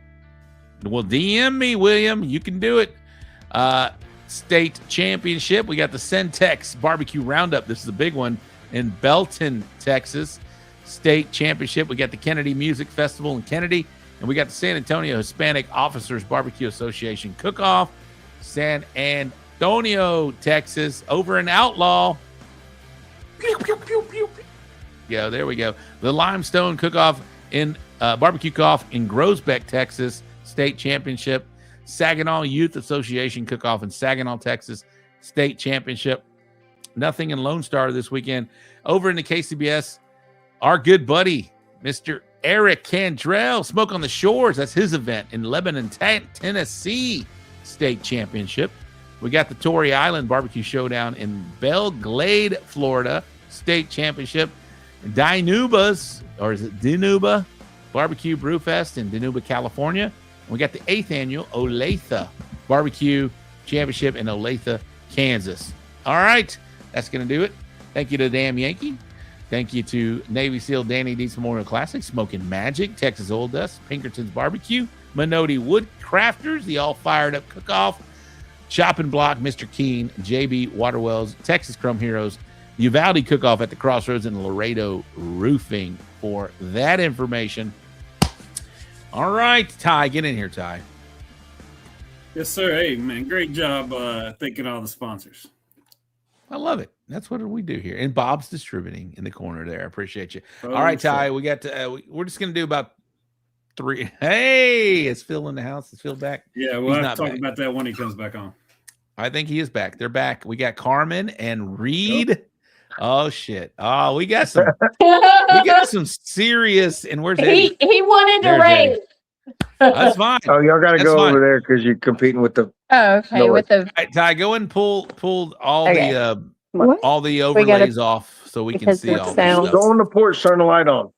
Well, DM me, William. You can do it. State Championship. We got the Centex Barbecue Roundup. This is a big one in Belton, Texas. State Championship. We got the Kennedy Music Festival in Kennedy. And we got the San Antonio Hispanic Officers Barbecue Association Cook-Off. San Antonio, Texas. Over in Outlaw. Yeah, there we go. The Limestone Cook-Off in Barbecue Cook-Off in Groesbeck, Texas. State Championship. Saginaw Youth Association Cook-Off in Saginaw, Texas. State Championship. Nothing in Lone Star this weekend. Over in the KCBS, our good buddy, Mr. Eric Cantrell, Smoke on the Shores. That's his event in Lebanon, Tennessee State Championship. We got the Torrey Island Barbecue Showdown in Belglade, Florida State Championship. Dinuba's, or is it Dinuba Barbecue Brewfest in Dinuba, California. And we got the 8th annual Olathe Barbecue Championship in Olathe, Kansas. All right, that's going to do it. Thank you to Damn Yankee. Thank you to Navy SEAL Danny D's Memorial Classic, Smoking Magic, Texas Old Dust, Pinkerton's Barbecue, Minotti Wood Crafters, the All Fired Up Cook-Off, Chopping Block, Mr. Keen, JB Waterwells, Texas Crumb Heroes, Uvalde Cook-Off at the Crossroads, and Laredo Roofing for that information. All right, Ty, get in here, Ty. Yes, sir. Hey, man, great job thanking all the sponsors. I love it. That's what we do here. And Bob's Distributing in the corner there. I appreciate you. All right, Ty, we got to, we're just going to do about 3. Hey, is Phil in the house? Is Phil back? Yeah, we'll have to talk about that when he comes back on. I think he is back. They're back. We got Carmen and Reed. Yep. Oh, shit. Oh, we got some serious, and where's he wanted to rate. That's fine. Oh, y'all got to go over there because you're competing with the. Oh, okay. North. With the. All right, Ty, go and pull all the overlays off so we can see all this stuff. Go on the porch, turn the light on.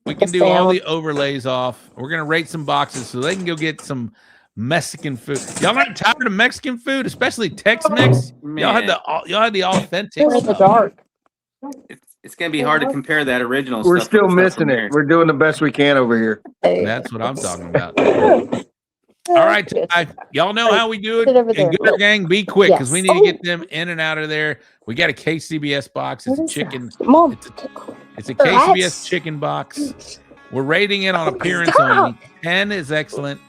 We can do all the overlays off. We're gonna rate some boxes so they can go get some Mexican food. Y'all aren't tired of Mexican food, especially Tex-Mex. Y'all had the authentic. It's gonna be hard to compare that original. We're stuff still missing it. We're doing the best we can over here. That's what I'm talking about. All right, y'all know how we do it. And Gooder Gang, be quick because we need to get them in and out of there. We got a KCBS box. It's a chicken. It's a KCBS chicken box. We're rating it on appearance only. 10 is excellent.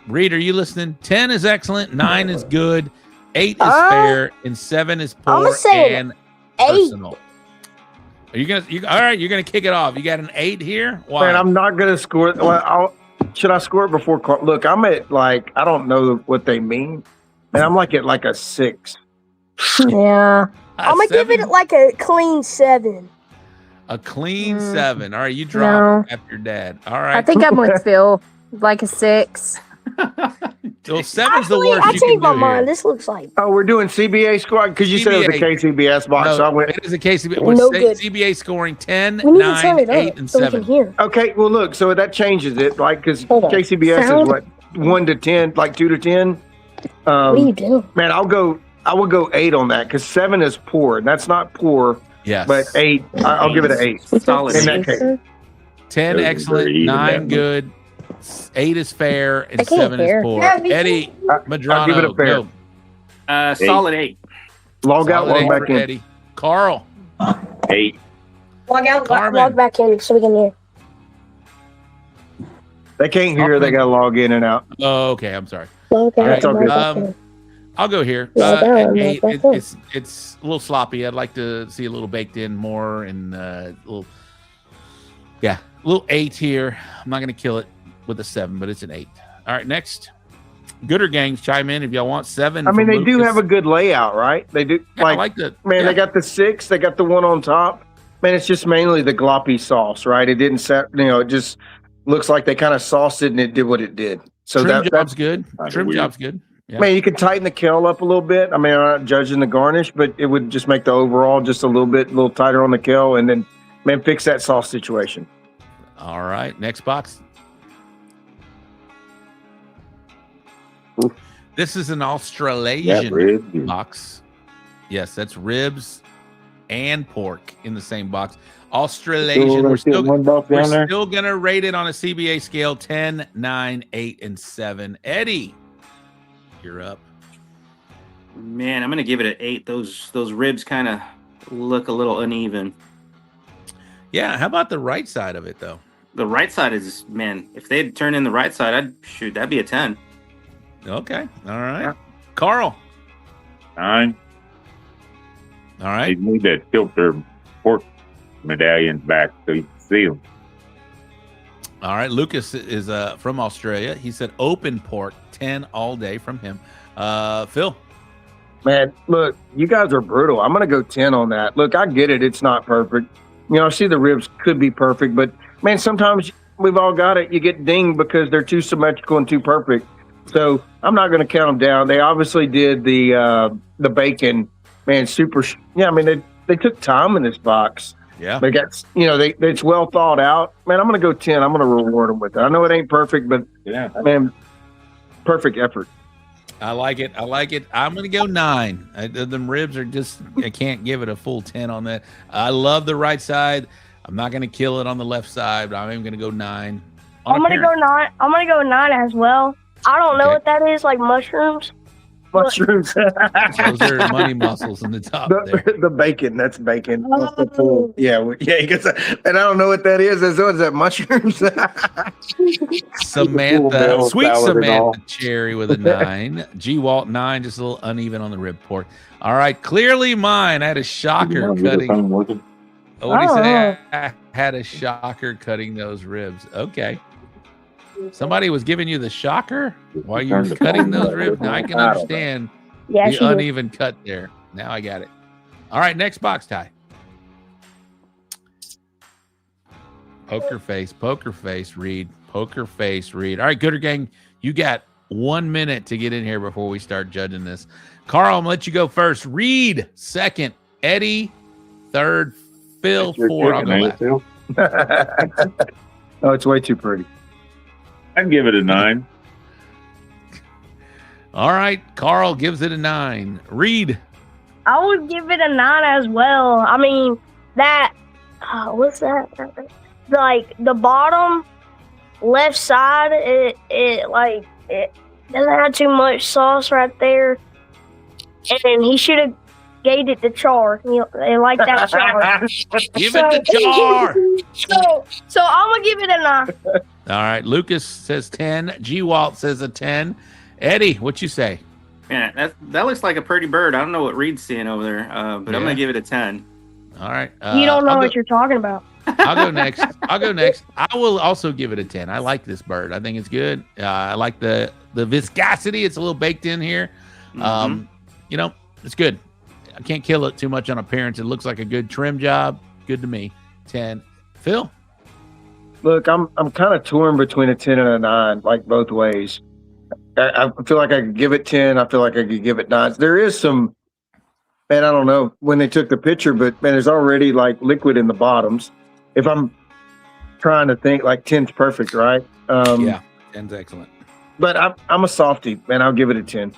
Reed, are you listening? 10 is excellent. 9 is good. 8 is fair, and 7 is poor and personal. Are you gonna? All right, you're gonna kick it off. You got an 8 here. Why? Man, I'm not gonna score it. Well, should I score it before? Look, I'm at I don't know what they mean, and I'm at a 6. Yeah, I'm gonna give it like a clean 7. A clean 7. All right, you drop after Dad. All right. I think I'm with Phil, like a 6. So 7's the worst. I changed my mind. This looks like. Oh, we're doing CBA score because you said it was a KCBS box. No, so I went. It is a KCBS. We're CBA scoring 10, 9, 8, and 7. Okay, well look, so that changes it, because KCBS is what 1 to 10, 2 to 10. What are you doing? Man, I would go 8 on that because 7 is poor. And that's not poor. Yes. But 8, I'll give it an 8. Solid. In that case. 10 excellent, 9 good, 8 is fair, and 7 is poor. Eddie Medrano, I'll give it a fair. Solid 8. Log out, log back in. Eddie. Carl. 8. Log out, log back in so we can hear. They can't hear. They got to log in and out. Oh, okay. I'm sorry. Okay. All right. I'll go here. At 8. It's a little sloppy. I'd like to see a little baked in more and a little 8 here. I'm not going to kill it with a 7, but it's an 8. All right, next. Gooder Gangs, chime in if y'all want 7. I mean, they do have a good layout, right? They do. Yeah, I like that. Man, they got the 6. They got the one on top. Man, it's just mainly the gloppy sauce, right? It didn't set. It just looks like they kind of sauced it and it did what it did. So Trim job's good. Trim job's good. Yeah. Man, you could tighten the kale up a little bit. I mean, I'm not judging the garnish, but it would just make the overall just a little tighter on the kale, and then, man, fix that sauce situation. All right, next box. This is an Australasian box. Yes, that's ribs and pork in the same box. Australasian. We're still going to rate it on a CBA scale 10, 9, 8, and 7. Eddie, you're up. Man, I'm going to give it an 8. Those ribs kind of look a little uneven. Yeah, how about the right side of it, though? The right side is, man, if they'd turn in the right side, that'd be a 10. Okay. All right. Yeah. Carl. 9. All right. You need to tilt their pork medallions back so you can see them. All right. Lucas is from Australia. He said open pork, 10 all day from him. Phil. Man, look, you guys are brutal. I'm going to go 10 on that. Look, I get it. It's not perfect. I see the ribs could be perfect, but man, sometimes we've all got it. You get dinged because they're too symmetrical and too perfect. So I'm not going to count them down. They obviously did the bacon, man, super. Yeah, I mean, they took time in this box. Yeah. They got, it's well thought out. Man, I'm going to go 10. I'm going to reward them with it. I know it ain't perfect, but man, perfect effort. I like it. I'm going to go 9. Them ribs are just, I can't give it a full 10 on that. I love the right side. I'm not going to kill it on the left side, but I'm even going to go 9. I'm going to go 9. I'm going to go 9 as well. I don't know what that is, like mushrooms. Mushrooms. Those are money muscles in the top there. The bacon, that's bacon. Yeah, he gets that. And I don't know what that is. Is that mushrooms? Samantha, sweet Samantha Cherry with a 9. G Walt 9, just a little uneven on the rib port. All right, clearly mine. I had a shocker cutting. What do you say? I had a shocker cutting those ribs. Okay. Somebody was giving you the shocker while you were cutting those ribs. Now I can understand the uneven cut there. Now I got it. All right, next box, Ty. Poker face, Reed. Poker face, Reed. All right, Gooder Gang, you got 1 minute to get in here before we start judging this. Carl, I'm going to let you go first. Reed, second. Eddie, third. Phil, 4. I'll go last. Oh, it's way too pretty. I'd give it a 9. All right, Carl gives it a 9. Reed. I would give it a 9 as well. I mean, that, what's that? Like, the bottom left side, it doesn't have too much sauce right there. And he should have gave it the char. They like that char. Give it the char. So I'm going to give it a 9. All right, Lucas says 10. G Walt says a 10. Eddie, what you say? Yeah, that looks like a pretty bird. I don't know what Reed's seeing over there, but I'm going to give it a 10. All right. You don't know what you're talking about. I'll go next. I will also give it a 10. I like this bird. I think it's good. I like the viscosity. It's a little baked in here. It's good. I can't kill it too much on appearance. It looks like a good trim job. Good to me. 10. Phil? Look, I'm kind of torn between a 10 and a 9, like both ways. I feel like I could give it 10. I feel like I could give it 9. There is some, man, I don't know when they took the picture, but man, there's already like liquid in the bottoms. If I'm trying to think, like 10's perfect, right? Yeah, 10's excellent. But I'm a softie, man. I'll give it a 10.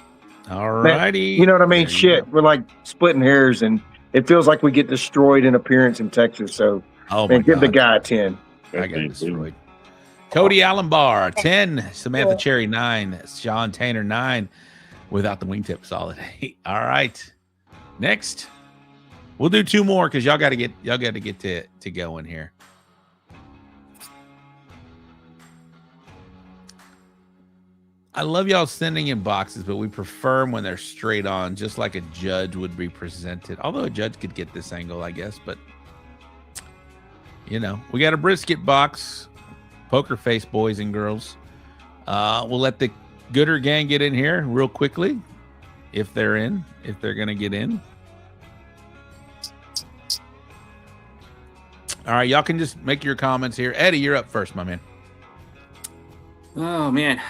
All righty. You know what I mean? Shit, we're like splitting hairs, and it feels like we get destroyed in appearance in Texas. So, give the guy a 10. I got destroyed. Cody Allenbar, 10. Samantha Cherry, 9. Sean Tanner, 9. Without the wingtip, solid 8. All right. Next, we'll do 2 more because y'all got to get to going here. I love y'all sending in boxes, but we prefer them when they're straight on, just like a judge would be presented. Although a judge could get this angle, I guess, but we got a brisket box. Poker face, boys and girls. We'll let the Gooder Gang get in here real quickly, if they're going to get in. All right, y'all can just make your comments here. Eddie, you're up first, my man. Oh, man.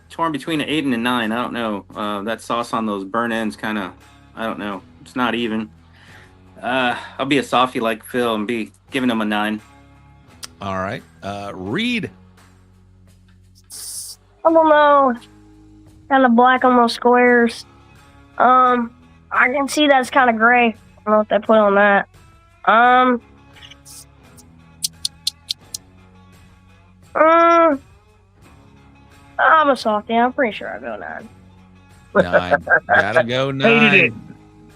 Torn between an 8 and a 9. I don't know. That sauce on those burn ends kind of, I don't know. It's not even. I'll be a softie like Phil and be giving them a 9. All right. Reed. I don't know. Kind of black on those squares. I can see that's kind of gray. I don't know what they put on that. I'm a softie. I'm pretty sure I'll go 9. 9. Gotta go 9. Hated it.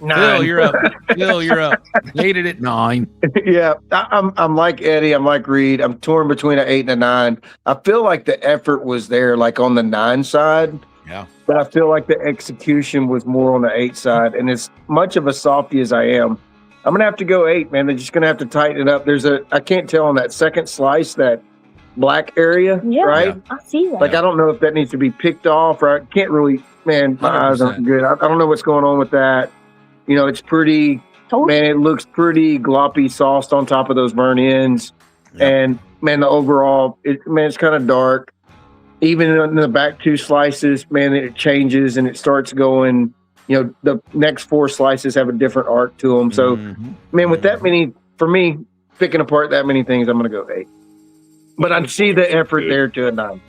9. Phil, you're up. Phil, you're up. Hated it. 9. Yeah, I'm like Eddie. I'm like Reed. I'm torn between an 8 and a 9. I feel like the effort was there, like on the 9 side. Yeah. But I feel like the execution was more on the 8 side. And as much of a softie as I am, I'm gonna have to go 8, man. They're just gonna have to tighten it up. I can't tell on that second slice, that black area, right? I see that. Like, I don't know if that needs to be picked off, or I can't really, man, my 100%. eyes aren't good. I don't know what's going on with that. It's pretty, man, it looks pretty gloppy sauced on top of those burn ends. And man, the overall, it's kind of dark. Even in the back 2 slices, man, it changes and it starts going. The next 4 slices have a different arc to them. So, man, with that many, for me, picking apart that many things, I'm going to go 8. But I see the effort there to a 9.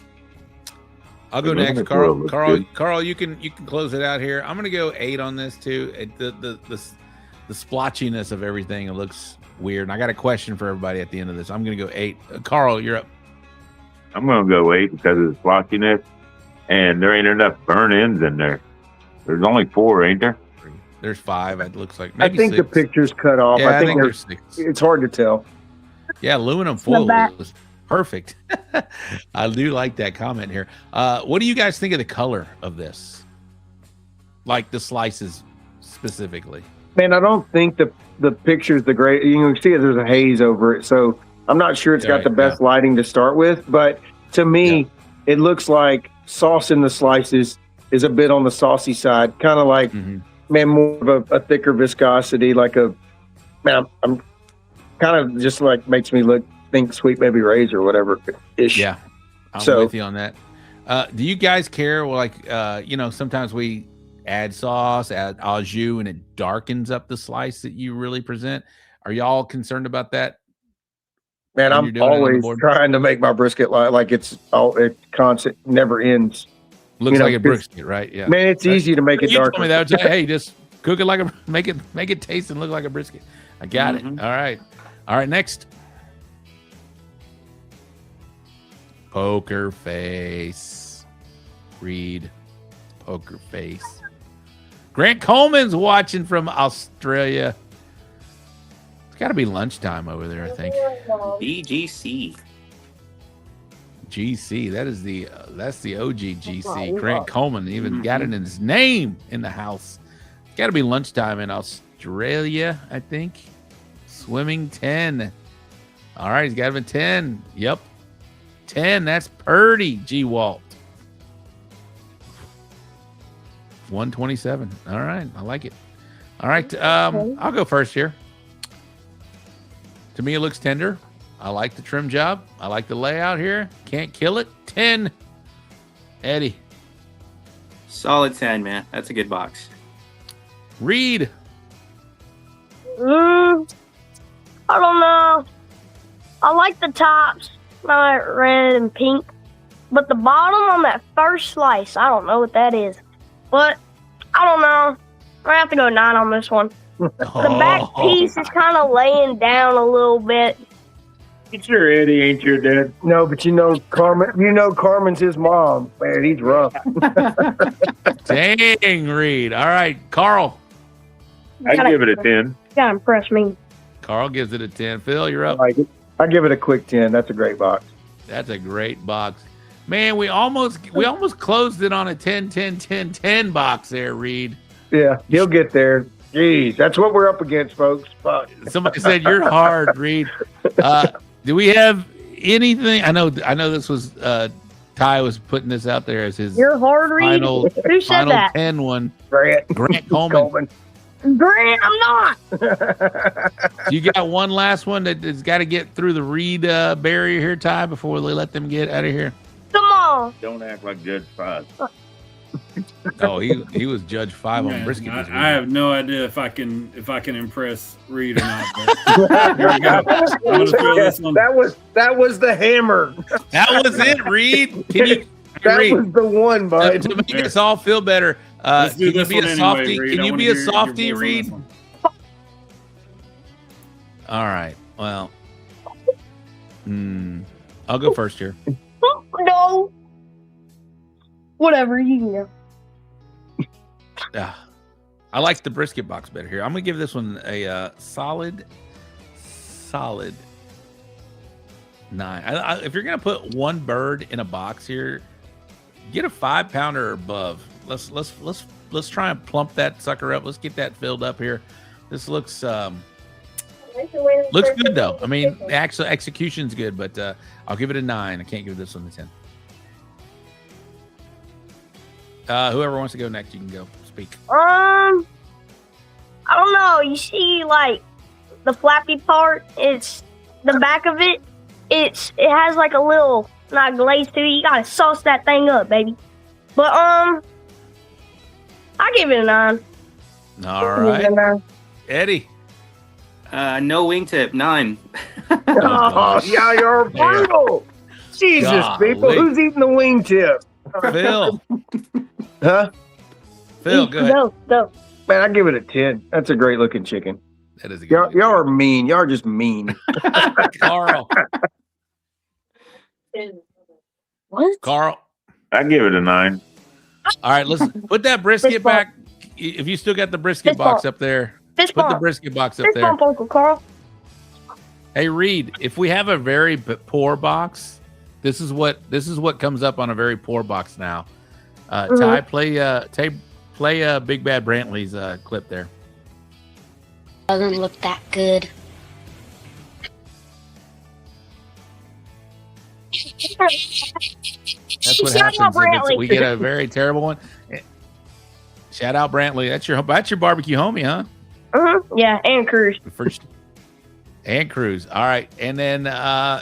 I'll go next, Carl. Carl, you can close it out here. I'm going to go 8 on this too. The splotchiness of everything, it looks weird. And I got a question for everybody at the end of this. I'm going to go 8. Carl, you're up. I'm going to go 8 because of the splotchiness, and there ain't enough burn ends in there. There's only 4, ain't there? There's 5. It looks like. Maybe I think 6. The picture's cut off. Yeah, I think there's 6. It's hard to tell. Yeah, aluminum foil was perfect. I do like that comment here. What do you guys think of the color of this? Like the slices specifically. Man, I don't think the picture's the great. You can see there's a haze over it, so I'm not sure it's got the best lighting to start with. But to me, it looks like sauce in the slices is a bit on the saucy side, kind of like man, more of a thicker viscosity, like a man. I'm kind of just like makes me think Sweet Baby Ray's or whatever ish. Yeah, I'm with you on that. Do you guys care? Well, like sometimes we add sauce, add au jus, and it darkens up the slice that you really present. Are y'all concerned about that? Man, I'm always trying to make my brisket like it's constant, never ends. Looks like a brisket, right? Yeah. Man, it's easy to make it darker. Told me that. Hey, just cook it like make it taste and look like a brisket. I got it. All right. Next, poker face. Reed, poker face. Grant Coleman's watching from Australia. It's got to be lunchtime over there, I think. BGC. GC. That's the OG GC. Grant Coleman even got it in his name in the house. It's got to be lunchtime in Australia, I think. Swimming 10. All right, he's got him a 10. Yep. 10. That's Purdy, G. Walt. 127. All right, I like it. All right, I'll go first here. To me, it looks tender. I like the trim job. I like the layout here. Can't kill it. 10. Eddie. Solid 10, man. That's a good box. Reed. I don't know. I like the tops, like red and pink. But the bottom on that first slice, I don't know what that is. But I don't know. I have to go 9 on this one. The back piece is kind of laying down a little bit. You sure Eddie ain't your dad? No, but Carmen. Carmen's his mom. Man, he's rough. Dang, Reed. All right, Carl. I give it a 10. You gotta impress me. Carl gives it a 10. Phil, you're up. I give it a quick 10. That's a great box. That's a great box. Man, we almost closed it on a 10 box there, Reed. Yeah, he'll get there. Jeez, that's what we're up against, folks. Fuck. Somebody said you're hard, Reed. Do we have anything? I know this was Ty was putting this out there as his you're hard, Reed. Who said final that? 10 one. Grant Coleman. Grant, I'm not. You got one last one that's got to get through the Reed barrier here, Ty, before they let them get out of here. Come on. Don't act like Judge 5. Oh, he was Judge 5 on brisket. I have no idea if I can impress Reed or not. But here we go. I'm gonna throw this one. That was the hammer. That was it, Reed. Can you? That Reed, was the one, bud. to make us all feel better, can you be a softie? Reed. Can you be a softie, Reed? All right. Well, I'll go first here. No. Whatever, you can go. I like the brisket box better here. I'm gonna give this one a solid 9. If you're gonna put one bird in a box here, get a 5-pounder or above. Let's try and plump that sucker up. Let's get that filled up here. This looks good though. I mean, the actual execution's good, but I'll give it a 9. I can't give this one a 10. Whoever wants to go next, you can go speak. I don't know. You see, like the flappy part, it's the back of it. it has like a little not glaze to it. You gotta sauce that thing up, baby. But I give it a 9. All right, Eddie. No wingtip, 9. Oh, yeah, you're brutal. Jesus, people, who's eating the wingtip? Phil. Huh? Phil, go ahead. Go. Man, I give it a 10. That's a great looking chicken. That is a good y'all are mean. Y'all are just mean. Carl. What? Carl. I give it a 9. All right, let's put that brisket back. If you still got the brisket box up there, put the brisket box up there. Uncle Carl. Hey, Reed, if we have a very poor box, this is what comes up on a very poor box now. Ty, play Big Bad Brantley's clip there. Doesn't look that good. That's what happens if we get a very terrible one. Shout out Brantley. That's your barbecue homie, huh? Yeah, and Cruz. And Cruz. All right. And then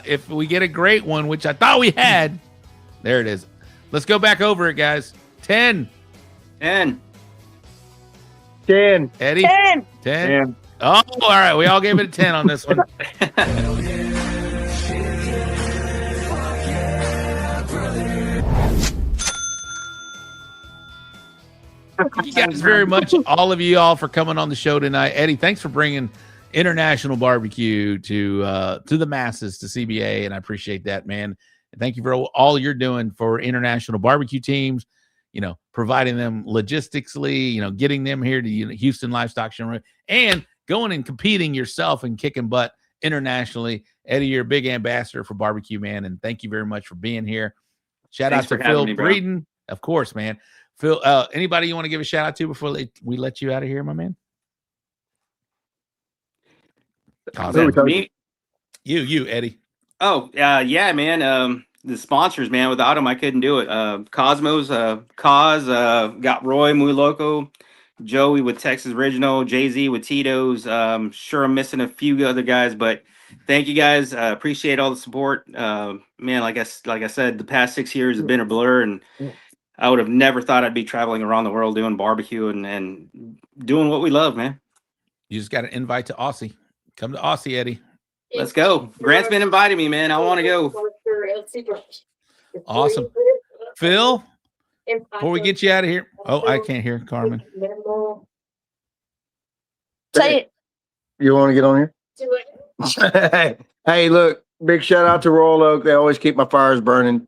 if we get a great one, which I thought we had, there it is. Let's go back over it, guys. 10. 10. 10. Eddie? 10. 10. Oh, all right. We all gave it a 10 on this one. Thank you guys very much, all of you all, for coming on the show tonight. Eddie, thanks for bringing International Barbecue to the masses, to CBA, and I appreciate that, man. And thank you for all you're doing for international barbecue teams, providing them logistically, getting them here to Houston Livestock Show, and going and competing yourself and kicking butt internationally. Eddie, you're a big ambassador for barbecue, man, and thank you very much for being here. Shout out to Phil Breeden, of course, man. Phil, anybody you want to give a shout out to before we let you out of here, my man? Me? You, Eddie. Oh, yeah, man. The sponsors, man. Without them, I couldn't do it. Cosmos, Cos, got Roy Muy Loco, Joey with Texas Original, Jay-Z with Tito's. Sure, I'm missing a few other guys, but thank you guys. Appreciate all the support. Man, like I said, the past 6 years have been a blur, and I would have never thought I'd be traveling around the world doing barbecue and doing what we love, man. You just got an invite to Aussie. Come to Aussie, Eddie. Let's go. Grant's been inviting me, man. I want to go. Awesome. Phil, before we get you out of here. Oh, I can't hear Carmen. Say it. You want to get on here? Do it. Hey, look, big shout out to Royal Oak. They always keep my fires burning.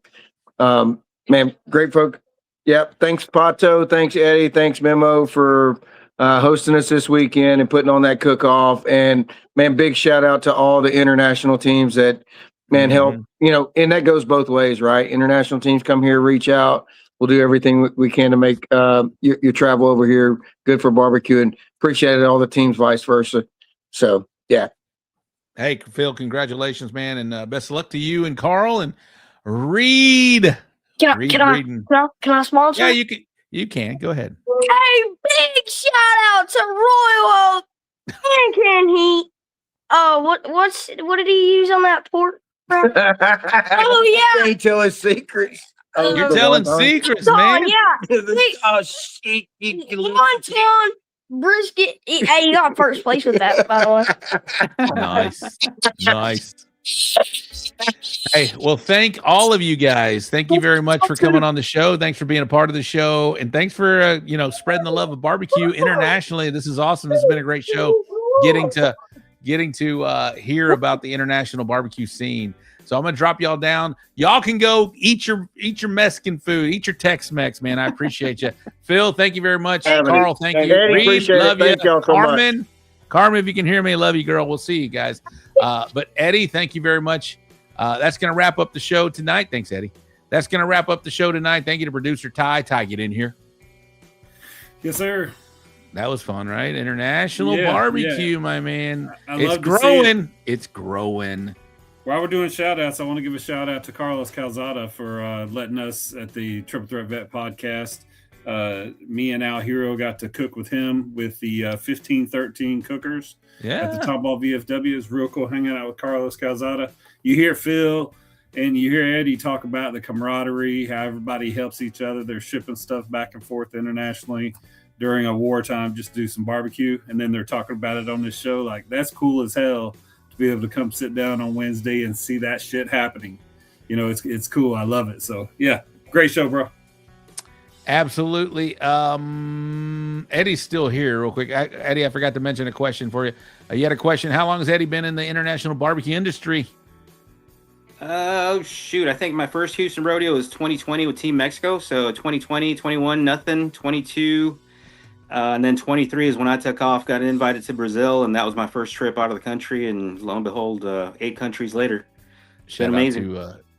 Man, great folk. Yep. Thanks, Pato. Thanks, Eddie. Thanks, Memo, for hosting us this weekend and putting on that cook-off. And, man, big shout out to all the international teams that, man, help. And that goes both ways, right? International teams come here, reach out. We'll do everything we can to make your travel over here good for barbecue, and appreciate all the teams, vice versa. So, yeah. Hey, Phil, congratulations, man, and best of luck to you and Carl and Reed. Can I sponsor? Yeah, you can. Go ahead. Hey, big shout out to Royal Oak. And can he? What did he use on that pork? Oh yeah. He tell his secrets. You're telling secrets, man. Yeah. Shit. 1 ton brisket. Hey, you got first place with that, by the way. Nice. Hey, well, thank all of you guys. Thank you very much for coming on the show. Thanks for being a part of the show, and thanks for spreading the love of barbecue internationally. This is awesome. This has been a great show. Getting to hear about the international barbecue scene. So I'm gonna drop y'all down. Y'all can go eat your Mexican food, eat your Tex-Mex, man. I appreciate you. Phil, thank you very much. Carl, thank you. Eddie, Reed, love you. Thank y'all so much. Carmen, if you can hear me, love you, girl. We'll see you guys. But Eddie, thank you very much. That's going to wrap up the show tonight. Thanks, Eddie. That's going to wrap up the show tonight. Thank you to producer Ty. Ty, get in here. Yes, sir. That was fun, right? International barbecue, my man. It's growing. It's growing. While we're doing shout-outs, I want to give a shout-out to Carlos Calzada for letting us at the Triple Threat Vet podcast Me and Al Hero got to cook with him with the 1513 cookers at the Top Ball VFW. It's real cool hanging out with Carlos Calzada. You hear Phil and you hear Eddie talk about the camaraderie, how everybody helps each other. They're shipping stuff back and forth internationally during a wartime, just do some barbecue. And then they're talking about it on this show. Like, that's cool as hell to be able to come sit down on Wednesday and see that shit happening. You know, it's cool. I love it. So yeah, great show, bro. Absolutely. Eddie's still here real quick. Eddie, I forgot to mention a question for you. You had a question. How long has Eddie been in the international barbecue industry? Oh, shoot. I think my first Houston rodeo was 2020 with Team Mexico. So 2020, 21, nothing, 22. And then 23 is when I took off, got invited to Brazil. And that was my first trip out of the country. And lo and behold, 8 countries later. It's been amazing.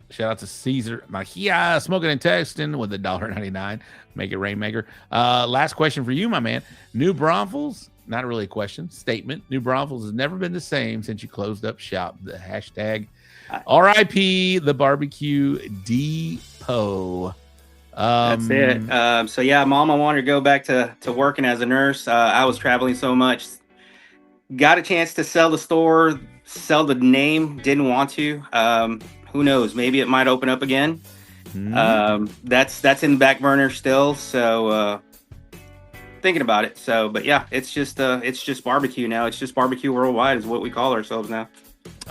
Shout out to Caesar Mahia, smoking and texting with $1.99. Make it rainmaker. Last question for you, my man. New Braunfels, not really a question, statement. New Braunfels has never been the same since you closed up shop. The hashtag RIP the barbecue depot. That's it. So yeah, Mom, I wanted to go back to working as a nurse. I was traveling so much. Got a chance to sell the store, sell the name. Didn't want to. Who knows? Maybe it might open up again. That's in the back burner still. So thinking about it. So, but yeah, it's just barbecue now. It's just barbecue worldwide is what we call ourselves now.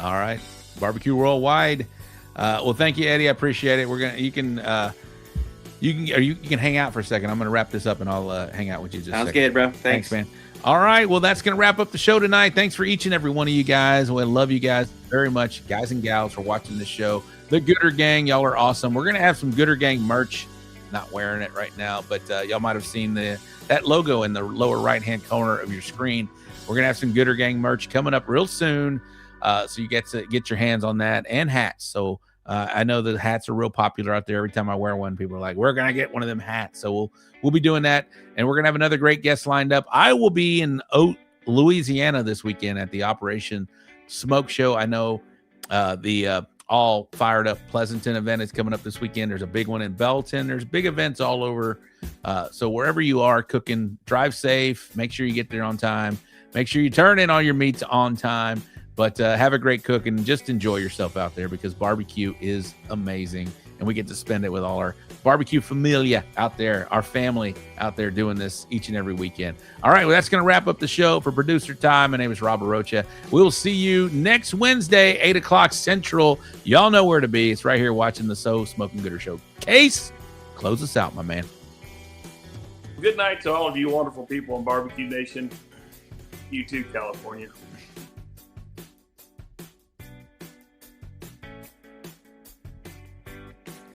All right, barbecue worldwide. Well, thank you, Eddie. I appreciate it. You can hang out for a second. I'm gonna wrap this up and I'll hang out with you. Sounds good, bro. Thanks, man. All right. Well, that's going to wrap up the show tonight. Thanks for each and every one of you guys. We love you guys very much, guys and gals, for watching the show. The Gooder Gang, y'all are awesome. We're going to have some Gooder Gang merch. Not wearing it right now, but y'all might have seen that logo in the lower right-hand corner of your screen. We're going to have some Gooder Gang merch coming up real soon. So you get to get your hands on that, and hats. So I know the hats are real popular out there. Every time I wear one, people are like, we're going to get one of them hats. So we'll be doing that. And we're going to have another great guest lined up. I will be in Louisiana this weekend at the Operation Smoke Show. I know the All Fired Up Pleasanton event is coming up this weekend. There's a big one in Belton. There's big events all over. So wherever you are cooking, drive safe. Make sure you get there on time. Make sure you turn in all your meats on time. But have a great cook and just enjoy yourself out there, because barbecue is amazing. And we get to spend it with all our barbecue familia out there, our family out there doing this each and every weekend. All right, well, that's going to wrap up the show. For producer time, my name is Rob Arocha. We'll see you next Wednesday, 8 o'clock Central. Y'all know where to be. It's right here watching the So Smokin Gooder Show. Case, close us out, my man. Good night to all of you wonderful people in Barbecue Nation. You too, California.